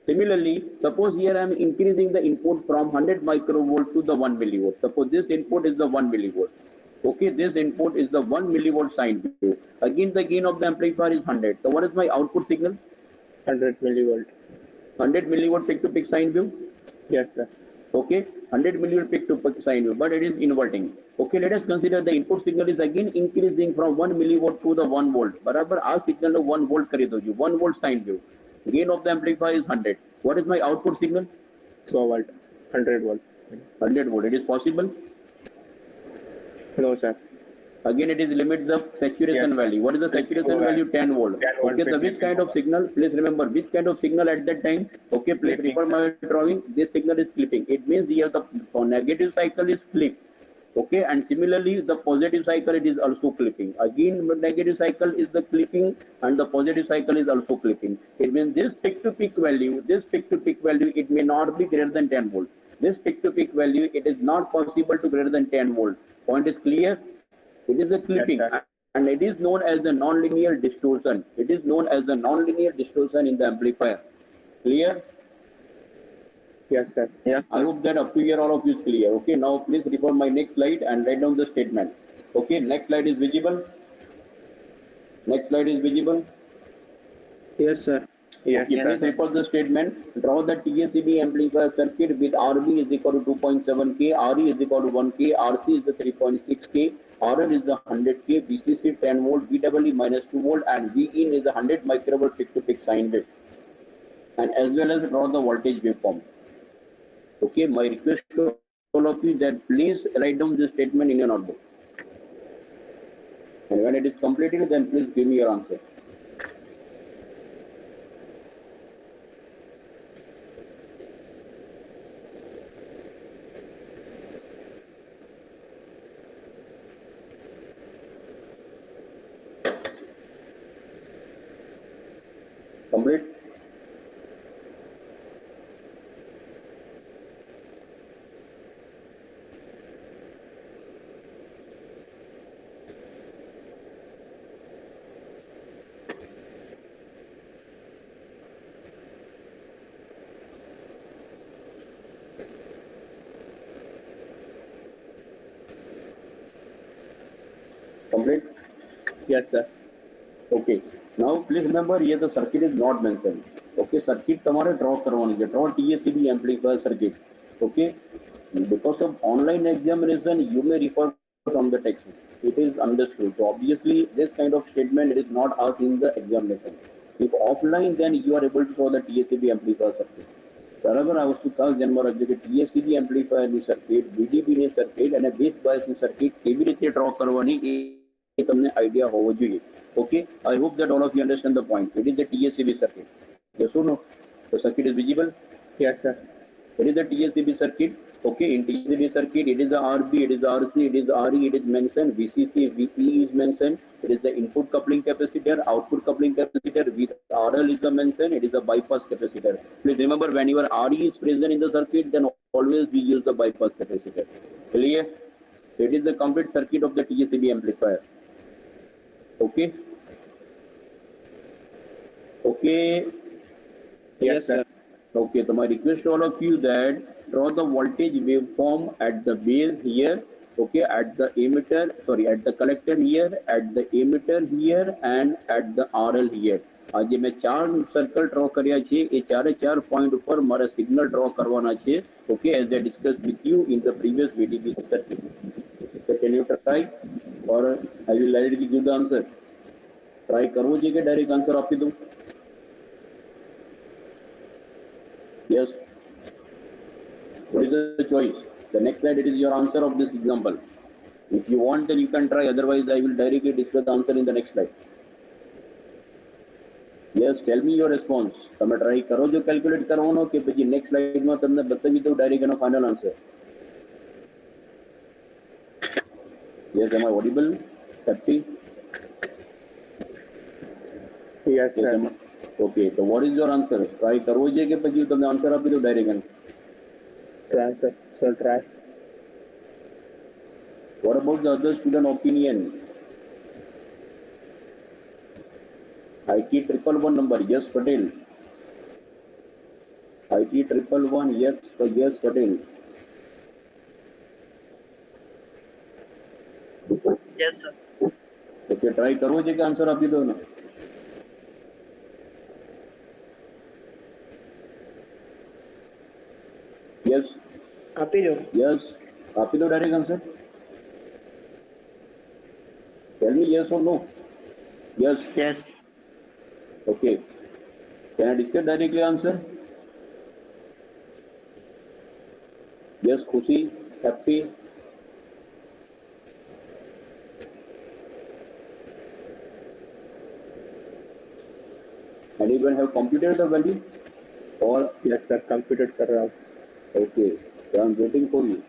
Similarly, suppose here I am increasing the input from 100 microvolt to the 1 millivolt. Suppose this input is the 1 millivolt. Okay, this input is the 1 millivolt sine wave. Again, the gain of the amplifier is 100. So what is my output signal? 100 millivolt. 100 millivolt peak to peak sine wave. Yes sir. Okay, 100 millivolt peak to peak sine wave, but it is inverting. Okay, let us consider the input signal is again increasing from 1 millivolt to the 1 volt. बराबर आ signal 1 volt कर दो जी, 1 volt sine wave. Gain of the amplifier is 100. What is my output signal? 100 volt. 100 volt. 100 volt. It is possible. No sir. Again, it is limits the saturation Yes. value. What is the saturation Over. value? 10 volt. 10 volt Okay, so which kind of signal? Please remember which kind of signal at that time. Okay, please Clipping. refer my drawing. This signal is clipping. It means here the negative cycle is clip. Okay, and similarly the positive cycle it is also clipping. Again, the negative cycle is the clipping and the positive cycle is also clipping. It means this peak to peak value, it may not be greater than 10 volt. This peak to peak value, it is not possible to greater than 10 volt. Point is clear? It is a clipping, Yes, sir. and it is known as the nonlinear distortion. It is known as the nonlinear distortion in the amplifier. Clear? Yes sir. Yes. I hope that up to here all of you is clear. Okay, now please refer my next slide and write down the statement. Okay, next slide is visible. Next slide is visible. Yes, sir. Yes Okay, please sir. refer the statement. Draw the TACB amplifier circuit with RB is equal to 2.7K, RE is equal to 1K, RC is the 3.6K, RL is the 100K, VCC 10 volt, VEE minus 2 volt, and VIN is the 100 microvolt peak to peak sine wave. And as well as draw the voltage waveform. Okay, my request to all of you that please write down this statement in your notebook. And when it is completed, then please give me your answer. Complete? Complete? Yes sir. Okay. Now please remember here the circuit is not mentioned. Okay, circuit तुम्हारे draw करवानी है. Draw TACB amplifier circuit. Okay. Because of online examination, you may refer from the text. It is understood. So obviously, this kind of statement it is not asked in the examination. If offline, then you are able to draw the TACB amplifier circuit. બરાબર આ વસ્તુ ખાસ ધ્યાનમાં રાખજો કે TACB amplifier ની circuit, VDB ની circuit અને બેઝ બાયસ ની સર્કિટ કેવી રીતે ડ્રો કરવાની એ તમને આઈડિયા હોવો જોઈએ. Okay, I hope that all of you understand the point. It is the TACB circuit. Yes or no? The circuit is visible. Yes sir. It is the TACB circuit. Okay, in TACB circuit, it is the RB, it is the RC, it is the RE, it is mentioned, VCC, VE is mentioned, it is the input coupling capacitor, output coupling capacitor, with RL is the mentioned, it is the bypass capacitor. Please remember, whenever RE is present in the circuit, then always we use the bypass capacitor. Clear? It is the complete circuit of the TACB amplifier. Okay? Okay. Yes sir. Okay, so my request to all of you that draw the voltage waveform at the base here, okay, at the emitter, sorry, at the collector here, at the emitter here, and at the RL here. आज मैं चार circle draw કર્યા છે એ ચારે ચાર point ઉપર મારે signal draw કરવાના છે. Okay, as I discussed with you in the previous VDB circuit. So can you try or I will directly give the answer? Try કરવો છે કે ડાયરેક્ટ આન્સર આપી દઉં? Yes. What is the choice? The next slide, it is your answer of this example. If you want, then you can try. Otherwise, I will directly discuss the answer in the next slide. Yes, tell me your response. તમે try કરો છો calculate કરવાનો કે પછી next સ્લાઇડમાં તમને બતાવી દઉં ડાયરેક્ટ એનો final answer. Yes, am I audible? Happy? Yes, sir. Okay, so what is your answer? Try કરવો છે કે પછી તમને આન્સર આપી દઉં direct? Try, sir. Sir, try. What about the other student opinion? IT 111 number, yes, Patel. IT 111, yes, yes, Patel. Yes, sir. Okay, try કરવો છે કે આન્સર આપી દો ને? Yes, આપી દો. yes, આપી દો direct answer. Tell me yes or no. Yes. Yes. Okay. Can I discuss directly answer? Yes, Khushi, happy. Anyone have computed the value? Or Yes, sir. Computed कर रहा हूँ. okay, so I'm waiting for you.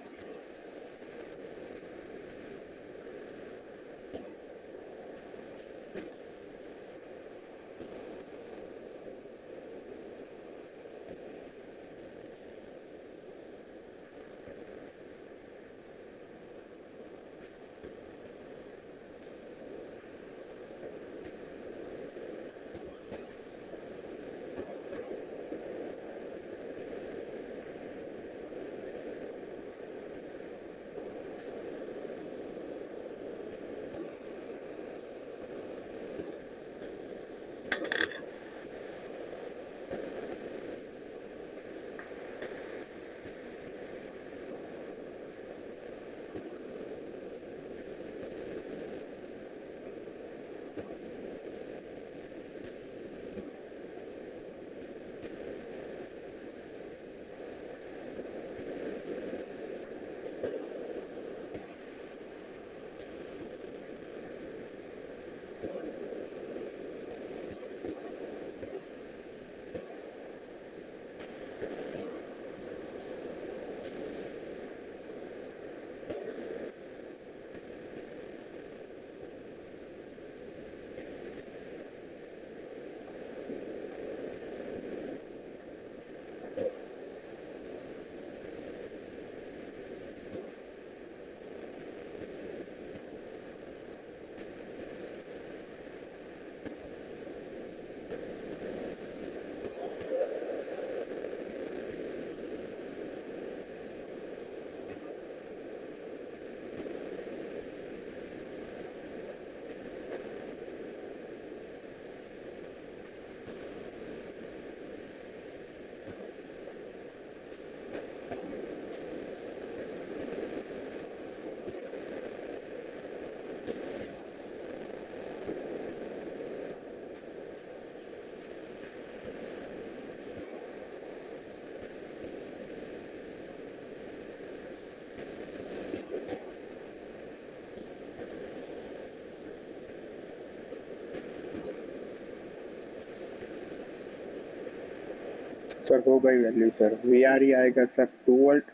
Sir हो गई value sir. VRE आएगा sir 2 volt.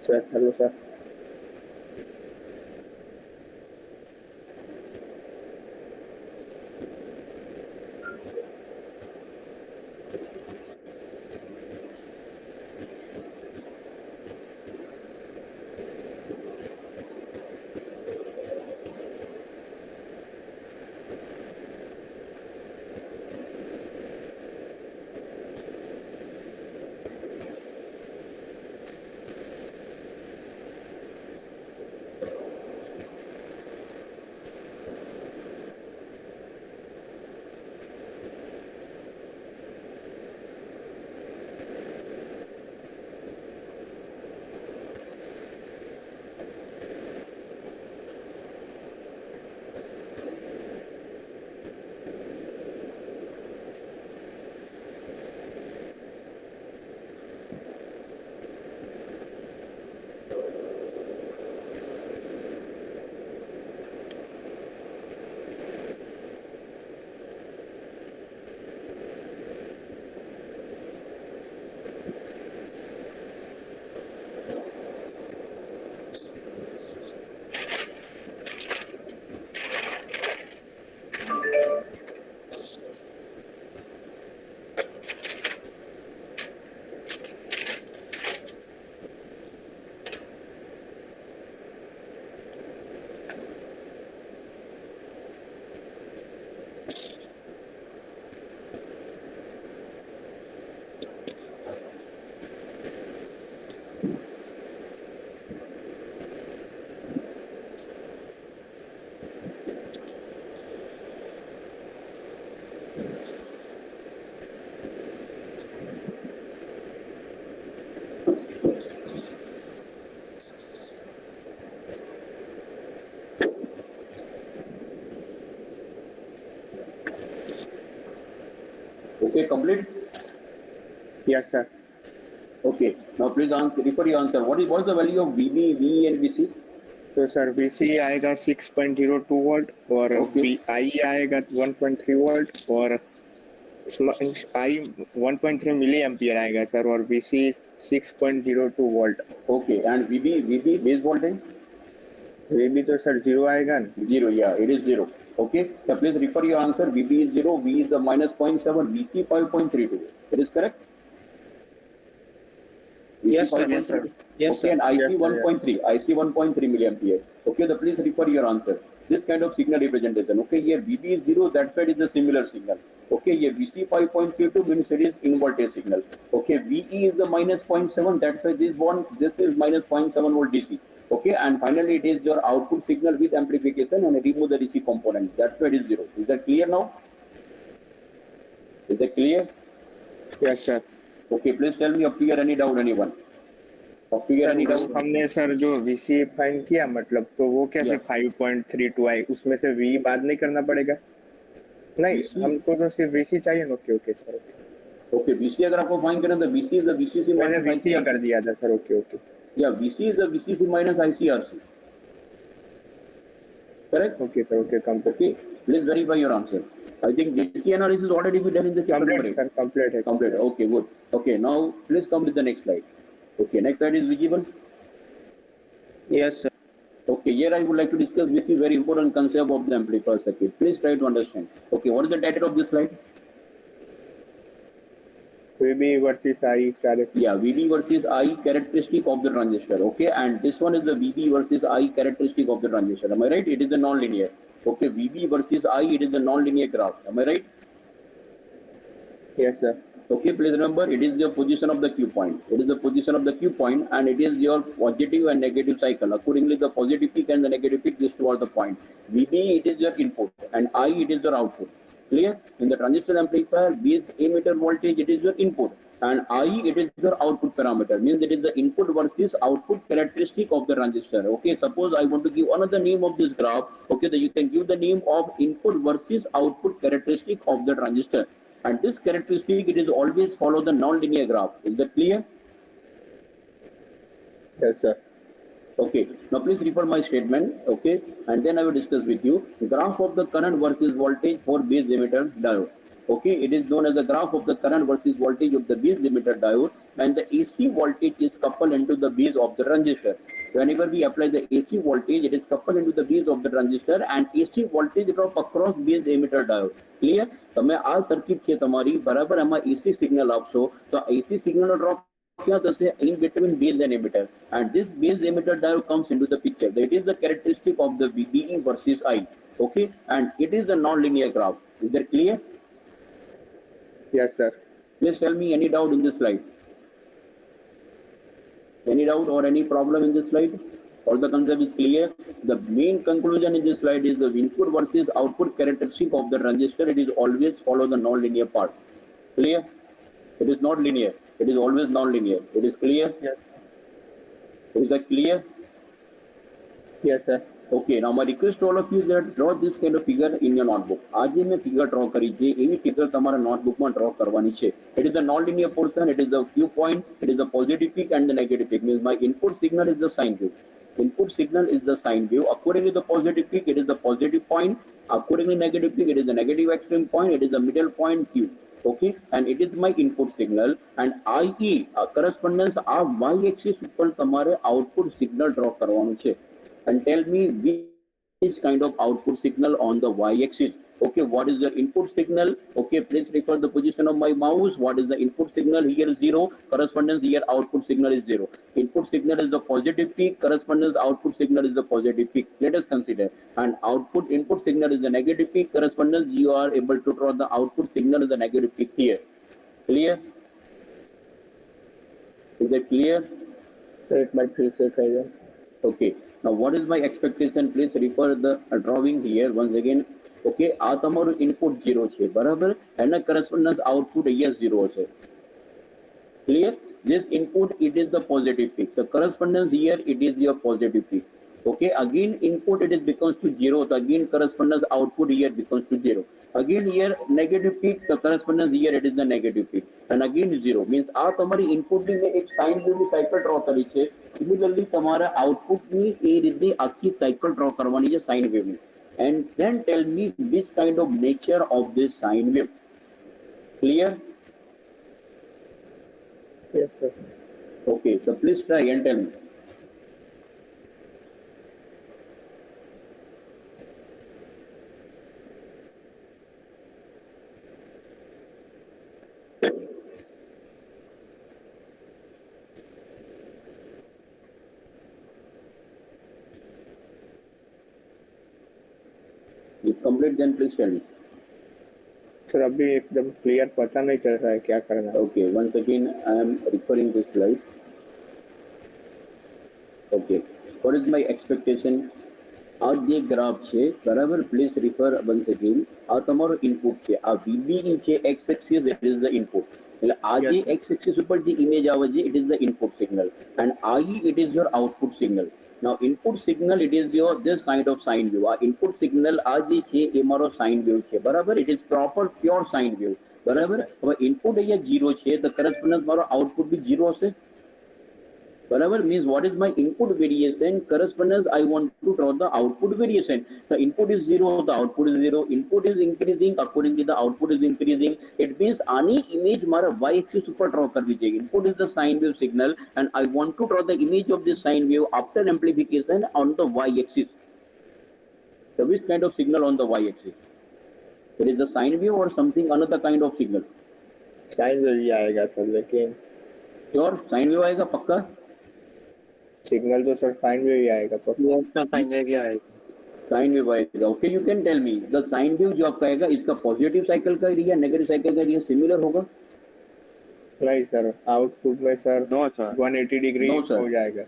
Sir hello sir. Okay, complete. Yes, sir. Okay. Now please answer. Refer your answer. What is the value of VB, VE, and VC? तो sir VC आएगा 6.02 volt और Okay. VI आएगा 1.3 volt और I 1.3 milli ampere आएगा sir और VC 6.02 volt. Okay. And VB base voltage? वे भी तो sir 0 आएगा ना। 0. Yeah, it is 0. Okay. So please refer your answer. VB is 0. V is the minus 0.7. VC 5.32. It is correct. VC Yes, sir. 5.32. Yes, sir. Yes, Okay, sir. and IC Yes, sir, 1.3. IC 1.3 milliampere. Okay, the please refer your answer. This kind of signal representation. Okay, here VB is 0. That side is a similar signal. Okay, here VC 5.32 means it is inverted signal. Okay, VE is the minus 0.7. That's why this is minus 0.7 volt DC. Okay, and finally it is your output signal with amplification and remove the DC component. That's why it is 0. Is that clear now? Is that clear? Yes, sir. Okay, please tell me up here any doubt, anyone? Up here any doubt? हमने sir जो VC find किया मतलब तो वो कैसे 5.32 आई उसमें से V बाद नहीं करना पड़ेगा? नहीं हमको तो सिर्फ VC चाहिए ना। Okay okay sir. Okay, VC अगर आपको फाइंड करना तो VC is the VCC मैंने minus VC ICRC. कर दिया था sir. Okay okay. Yeah, VC is the VCC minus ICRC. Correct? Okay sir. Okay complete. Okay, please verify your answer. I think DC analysis is already been done in the chapter number complete 8. Sir complete है। Complete. Okay, good. Okay, now please come with the next slide. Okay, next slide is visible. Yes, sir. Okay, here I would like to discuss with you very important concept of the amplifier circuit. Please try to understand. Okay, what is the title of this slide? VB versus I characteristic। Yeah, VB versus I characteristic of the transistor. Okay, and this one is the VB versus I characteristic of the transistor. Am I right? It is the non-linear. Okay, VB versus I, it is the non-linear graph. Am I right? Yes, sir. Okay, please remember it is the position of the Q point. It is the position of the Q point and it is your positive and negative cycle. Accordingly, the positive peak and the negative peak is towards the point. VB, it is your input and I, it is your output. Clear? In the transistor amplifier, base emitter voltage, it is your input and I, it is your output parameter. Means it is the input versus output characteristic of the transistor. Okay, suppose I want to give another name of this graph. Okay, then you can give the name of input versus output characteristic of the transistor. And this characteristic, it is always follow the non-linear graph. Is that clear? Yes, sir. Okay. Now please refer my statement. Okay. And then I will discuss with you graph of the current versus voltage for base emitter diode. Okay. It is known as the graph of the current versus voltage of the base emitter diode, and the AC voltage is coupled into the base of the transistor. Whenever we apply the AC voltage, it is coupled into the base of the transistor and AC voltage drop across base emitter diode. Clear? તમે આ circuit છે તમારી બરાબર આમાં AC signal આપશો તો AC signal drop क्या થશે in between base and emitter, and this base emitter diode comes into the picture. That is the characteristic of the VBE versus I. Okay, and it is a non-linear graph. Is that clear? Yes, sir. Please tell me any doubt in this slide. Any doubt or any problem in this slide? All the concept is clear. The main conclusion in this slide is the input versus output characteristic of the transistor. It is always follow the non-linear part. Clear? It is not linear. It is always non-linear. It is clear? Yes. Is that clear? Yes, sir. Okay, now my request to all of you is that draw this kind of figure in your notebook. आज मैं figure draw करी छे, एवी figure તમારા notebook માં draw કરવાની છે. It is the non-linear portion. It is the Q point. It is the positive peak and the negative peak. Means my input signal is the sine wave. Input signal is the sine wave. According to the positive peak, it is the positive point. According to negative peak, it is the negative extreme point. It is the middle point Q. Okay, and it is my input signal, and IE correspondence આ y axis ઉપર તમારે output signal draw કરવાનું છે. And tell me which kind of output signal on the y-axis. Okay, what is the input signal? Okay, please refer the position of my mouse. What is the input signal? Here 0. Correspondence here output signal is 0. Input signal is the positive peak. Correspondence output signal is the positive peak. Let us consider. And input signal is the negative peak. Correspondence you are able to draw the output signal is the negative peak here. Clear? Is that clear? 8/3 से कहिए। Okay. Now what is my expectation? Please refer the drawing here once again. Okay, આ તમારું input 0 છે બરાબર, એના correspondence output અહીંયા 0 છે. Clear? This input, it is the positive peak. The correspondence here, it is your positive peak. Okay, again input it is becomes to 0. So again correspondence output here becomes to 0. Again here negative peak, the correspondence here it is the negative peak, and again 0 means આ તમારી input ની એક sine wave ની cycle draw કરી છે. Similarly તમારા output ની એ રીતે આખી સાયકલ ડ્રો કરવાની છે સાઇન વેવ ની. And then tell me which kind of nature of this sine wave. Clear? Yes, sir. Okay, so please try and tell me. If complete, then please tell me. Sir अभी एकदम clear पता नहीं चल रहा है क्या करना है. Okay, once again I am referring this slide. Okay, what is my expectation? આ જે ગ્રાફ છે બરાબર, પ્લીઝ રિફર વન્સ અગેન. આ તમારો ઇનપુટ છે, આ VB છે x axis, it is the input. એટલે આ જે x axis ઉપર જે ઇમેજ આવે છે it is the input signal, and IE it is your output signal. Now input signal it is your this kind of sine wave. આ input signal આ જે છે એ મારો sine wave છે બરાબર, it is proper pure sine wave બરાબર. હવે input અહીંયા 0 છે તો કરસ્પોન્ડન્સ મારો આઉટપુટ બી 0 હશે બરાબર. Means what is my input variation? Correspondence I want to draw the output variation. The input is 0, the output is 0. Input is increasing, accordingly the output is increasing. It means any image मारा y axis ऊपर draw करनी चाहिए. Input is the sine wave signal, and I want to draw the image of this sine wave after amplification on the y axis. So which kind of signal on the y axis? It is the sine wave or something another kind of signal? Sine wave ही आएगा sir, लेकिन Sure, sine wave आएगा पक्का. Signal तो sir sign wave ही आएगा तो. Sign wave ही आएगा. साइन वेव आएगा. Okay, you can tell me the sine wave जो आपका आएगा इसका पॉजिटिव साइकिल का एरिया नेगेटिव साइकिल का एरिया सिमिलर होगा? नहीं सर, आउटपुट में sir no sir 180 degree No, sir. हो जाएगा.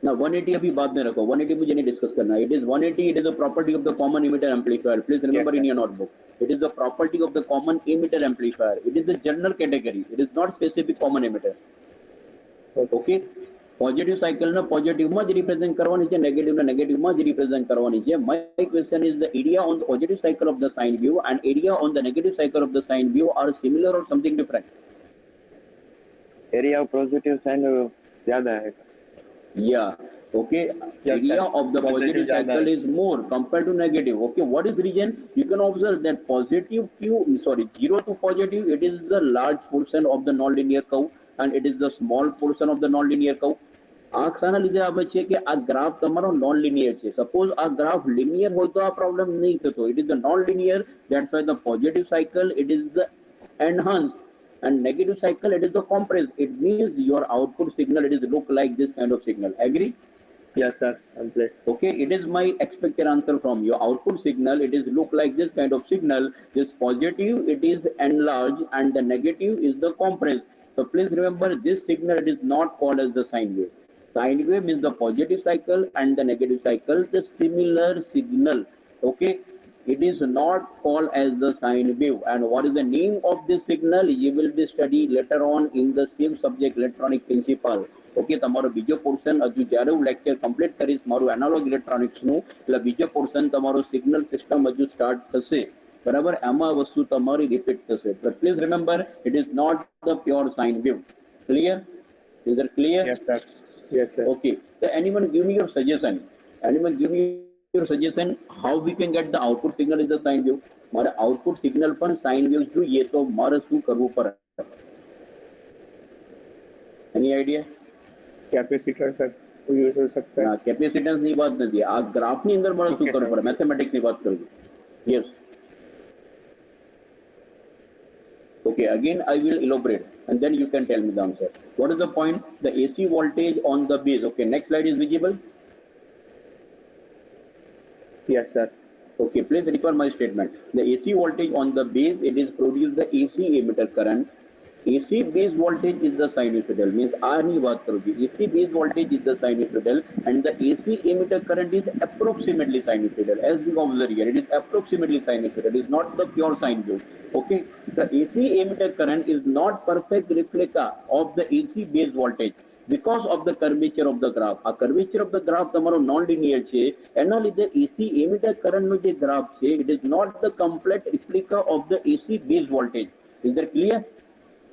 ना 180 अभी बाद में रखो, 180 मुझे नहीं डिस्कस करना. It is 180, it is the property of the common emitter amplifier. Please remember in your notebook, it is the property of the common emitter amplifier. It is the general category, it is not specific common emitter. Okay, positive સાયકલને પોઝિટિવમાં જ represent કરવાની છે, નેગેટિવને નેગેટિવમાં જ represent કરવાની છે. My question is the area on the positive cycle of the sine wave and area on the negative cycle of the sine wave are similar or something different? Area positive sine ज्यादा है. Yeah. Okay. Yes, Area sir. of the Positive positive zyada cycle hai. is more compared to negative. Okay. What is reason? You can observe that positive Q, sorry, 0 to positive, it is the large portion of the non-linear curve, and it is the small portion of the non-linear curve. આ શાના લીધે આવે છે કે આ graph તમારો non linear છે. Suppose આ ગ્રાફ લિનિયર હોય તો આ પ્રોબ્લેમ નહીં થતો. It is the non linear, that's why the positive cycle it is the enhanced, and negative cycle it is the compressed. It means your output signal it is look like this kind of signal. Agree? Yes sir, complete. Okay, it is my expected answer from your output signal. It is look like this kind of signal. This positive it is enlarged and the negative is the compressed. So please remember this signal it is not called as the sine wave. Sine wave means the positive cycle and the negative cycle, the similar signal. Okay, it is not called as the sine wave. And what is the name of this signal? You will be study later on in the same subject, electronic principle. Okay, તમારો બીજો portion હજુ જ્યારે હું lecture complete કરીશ મારું analogue ઇલેક્ટ્રોનિક્સનું, એટલે બીજો portion તમારો સિગ્નલ સિસ્ટમ હજુ સ્ટાર્ટ થશે બરાબર. એમાં વસ્તુ તમારી રિપીટ થશે. But please remember it is not the pure sine wave. Clear? Is it clear? Yes sir. Yes sir. Okay, so anyone give me your suggestion? Anyone give me your suggestion how we can get the output signal in the sine wave? મારે output signal પણ sine wave જોઈએ તો મારે શું કરવું પડે? એની idea? Capacitor sir use हो सकता है. ના, કેપેસિટન્સ ની વાત નથી. આ ગ્રાફ ની અંદર મારે શું Okay, કરવું sir. પડે? મેથેમેટિક્સ ની વાત કરું છું. Yes. Okay, again I will elaborate and then you can tell me the answer. What is the point? The AC voltage on the base. Okay, next slide is visible. Yes sir. Okay, please refer my statement. The AC voltage on the base, it is produce the AC emitter current. AC base voltage is the sinusoidal. Means आनी बात करोगे. AC base voltage is the sinusoidal and the AC emitter current is approximately sinusoidal. As you observe here, it is approximately sinusoidal. It is not the pure sine wave. Okay, the AC emitter current is not perfect replica of the AC base voltage. because of the curvature of the graph. આ curvature of the graph તમારો non linear છે, એના લીધે AC emitter current નો જે graph છે, it is not the complete replica of the AC base voltage. Is that clear?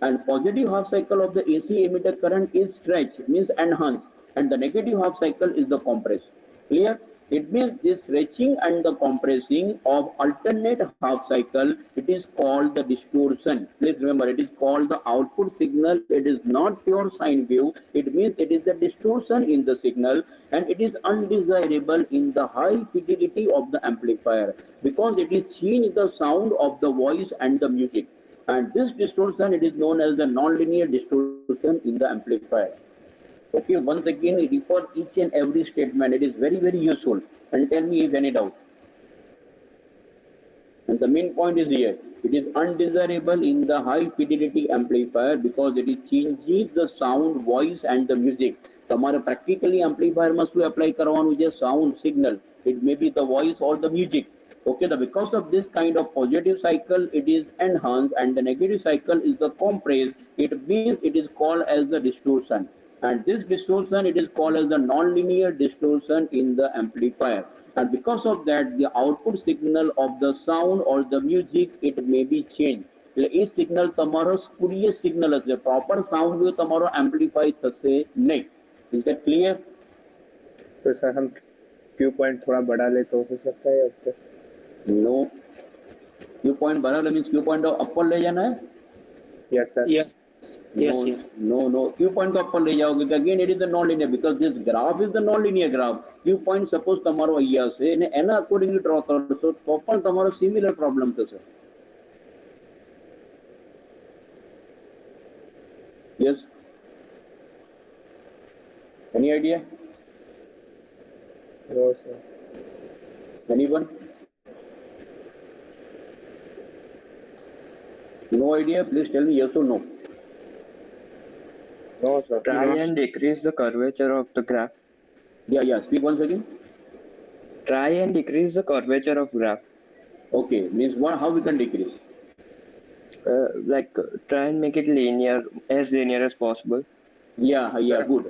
And positive half cycle of the AC emitter current is stretched, means enhanced, and the negative half cycle is the compressed. Clear? It means this stretching and the compressing of alternate half cycle, it is called the distortion. Please remember, it is called the output signal. It is not pure sine wave. It means it is the distortion in the signal, and it is undesirable in the high fidelity of the amplifier because it is change the sound of the voice and the music. And this distortion, it is known as the nonlinear distortion in the amplifier. Okay, once again, refer each and every statement. It is very, very useful. And tell me if any doubt. And the main point is here. It is undesirable in the high fidelity amplifier because it is changes the sound, voice, and the music. તમારે practically amplifier માં શું apply કરવાનું છે? Sound signal. It may be the voice or the music. Okay, because of this kind of positive cycle, it is enhanced, and the negative cycle is the compressed. It means it is called as the distortion. And this distortion, it is called as the nonlinear distortion in the amplifier. And because of that, the output signal of the sound or the music, it may be changed. એટલે એ signal તમારો સ્પુરિયસ signal હશે, proper sound wave તમારો amplify થશે નહીં. Is that clear? तो sir हम Q point थोड़ा बढ़ा ले तो हो सकता है उससे? नो, क्यू पॉइंट बराबर मीन्स क्यू पॉइंट अपर ले जाना है. Yes sir. Yes. Yes, yes. No. Q point को ऊपर ले जाओगे तो again it is the non-linear because this graph is the non-linear graph. Q point suppose તમારો અહીંયા છે ને એના accordingly draw કરશો તો પણ તમારો similar problem થશે. Yes. Any idea? No sir. Anyone? No idea? Please tell me yes or no. No sir. Try and decrease the curvature of the graph. Yeah. Speak once again. Try and decrease the curvature of graph. Okay. Means what? How we can decrease? Try and make it linear, as linear as possible. Yeah. Good.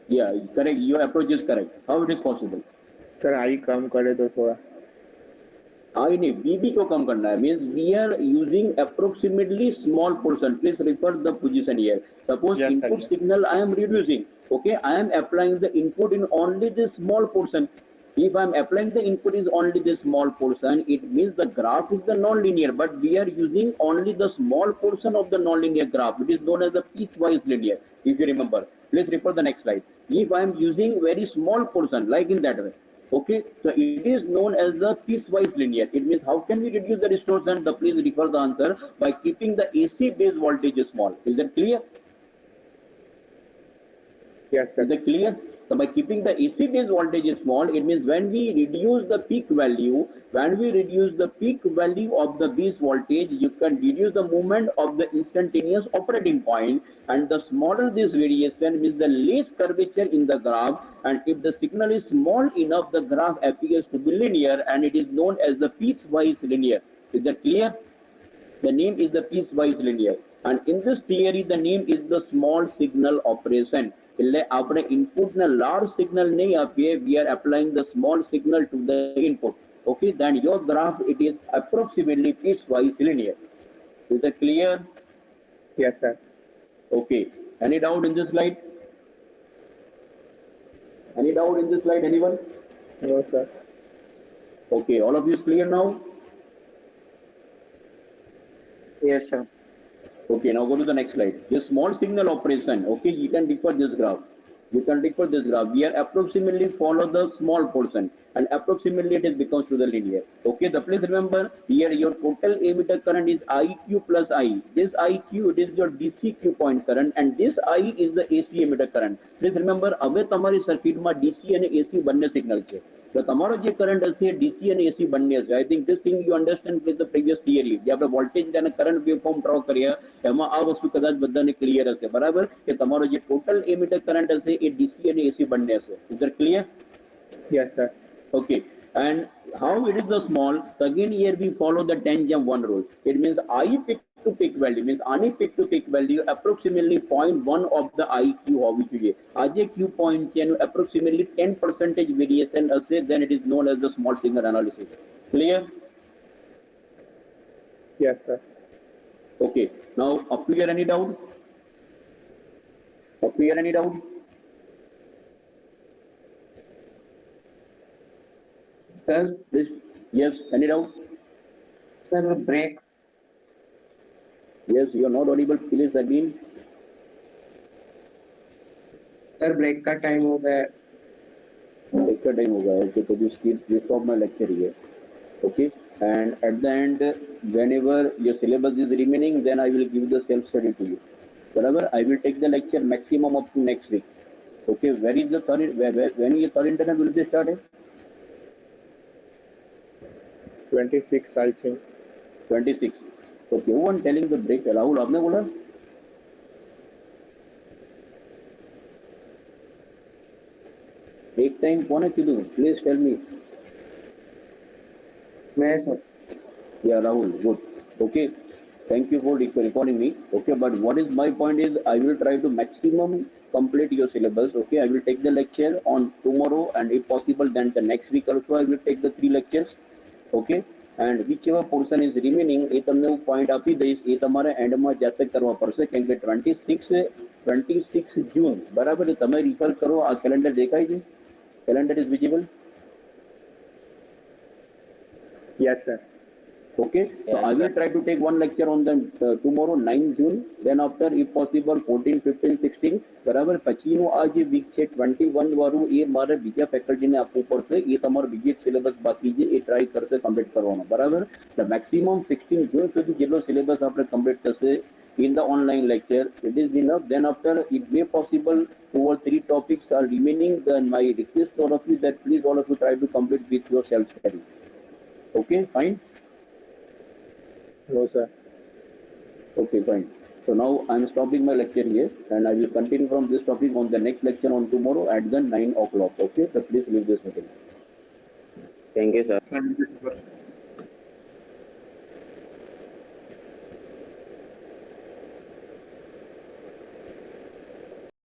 Yeah, correct. Your approach is correct. How it is possible? Sir आई कम करे तो थोड़ा. आई नहीं, बीबी को कम करना है. Means we are using approximately small portion. Please refer the position here. Suppose Yes, input sir. signal I am reducing. Okay, I am applying the input in only this small portion. If I am applying the input is only this small portion, it means the graph is the non-linear, but we are using only the small portion of the non-linear graph. It is known as the piecewise linear. If you remember, please refer the next slide. If I am using very small portion, like in that way, okay, so it is known as the piecewise linear. It means how can we reduce the distortion? The please refer the answer by keeping the AC base voltage small. Is that clear? Yes sir. Is that clear? So by keeping the AC base voltage small, it means when we reduce the peak value of the base voltage, you can reduce the movement of the instantaneous operating point. And the smaller this variation means the less curvature in the graph. And if the signal is small enough, the graph appears to be linear, and it is known as the piecewise linear. Is that clear? The name is the piecewise linear. And in this theory, the name is the small signal operation. એટલે આપણે ઇનપુટને large signal નહીં આપીએ, we are applying the small signal to the input. Okay, then your graph, it is approximately piecewise linear. Is that clear? Yes sir. Okay. Any doubt in this slide? Any doubt in this slide, anyone? No sir. Okay, all of you is clear now? Yes sir. Okay, now go to the next slide. The small signal operation. Okay, you can refer this graph. We are approximately follow the small portion, and approximately it is becomes to the linear. Okay, the please remember here your total emitter current is IQ plus I. This IQ, it is your DC Q point current, and this I is the AC emitter current. Please remember, હવે તમારી સર્કિટમાં DC અને AC બંને signal છે. તો તમારો જે current હશે DC અને AC બંને હશે. I think this thing you understand with the previous theory. જે આપણે વોલ્ટેજ અને કરંટ વેવફોર્મ ડ્રો કરીએ એમાં આ વસ્તુ કદાચ બધાને ક્લિયર હશે, બરાબર? કે તમારો જે ટોટલ એમિટર કરંટ હશે એ DC અને AC બંને હશે. Is that clear? Yes sir. Okay. And how it is the small? So again here we follow the 10 jump 1 rule. It means I peak to peak value means any peak to peak value approximately 0.1 of the IQ હોવી જોઈએ. આ જે Q point છે એનું approximately 10% variation હશે, then it is known as the small signal analysis. Clear? Yes, sir. Okay. Now, up here any doubt? Up here any doubt? Sir, This, yes, any doubt? sir, break. Yes, you are not audible. Please again. Sir break का time हो गया है. Lecture time होगा. Okay, so this stop my lecture here. Okay, and at the end, whenever your syllabus is remaining, then I will give the self study to you. Whatever, I will take the lecture maximum up to next week. Okay, where is the third? When your third internal will be started? 26, I think. 26. Okay, who one telling the break? Rahul, आपने बोला? Break time कौन है किधर? Please tell me. मैं sir. Yeah, Rahul, good. Okay, thank you for recording me. Okay, but what is my point is I will try to maximum complete your syllabus. Okay, I will take the lecture on tomorrow, and if possible, then the next week also I will take the 3 lectures. Okay, and whichever portion is remaining, એ તમને હું point આપી દઈશ, એ તમારે એન્ડમાં જાતે કરવા પડશે, કેમ કે 26 જૂન બરાબર તમે રિફર કરો. આ કેલેન્ડર દેખાય છે? Calendar is visible? Yes, sir. Okay, so I will try to take one lecture on the tomorrow 9 June, then after if possible 14, 15, 16 બરાબર. પછીનું આ જે વીક છે 21 વાળું એ મારે બીજા ફેકલ્ટીને આપવું પડશે. એ તમારો બીજી એક સિલેબસ બાકી છે એ ટ્રાય કરશે કમ્પ્લીટ કરવાનો બરાબર. The maximum 16 June સુધી જેટલો સિલેબસ આપણે કમ્પ્લીટ થશે in the online lecture, it is enough. Then after it may possible 2 or 3 topics are remaining, then my request to all of you that please all of you try to complete with your self study. Okay, fine. No, sir. Okay, fine. So now I am stopping my lecture here, and I will continue from this topic on the next lecture on tomorrow at the 9 o'clock. Okay, so please leave this meeting. Thank you, sir. Thank you,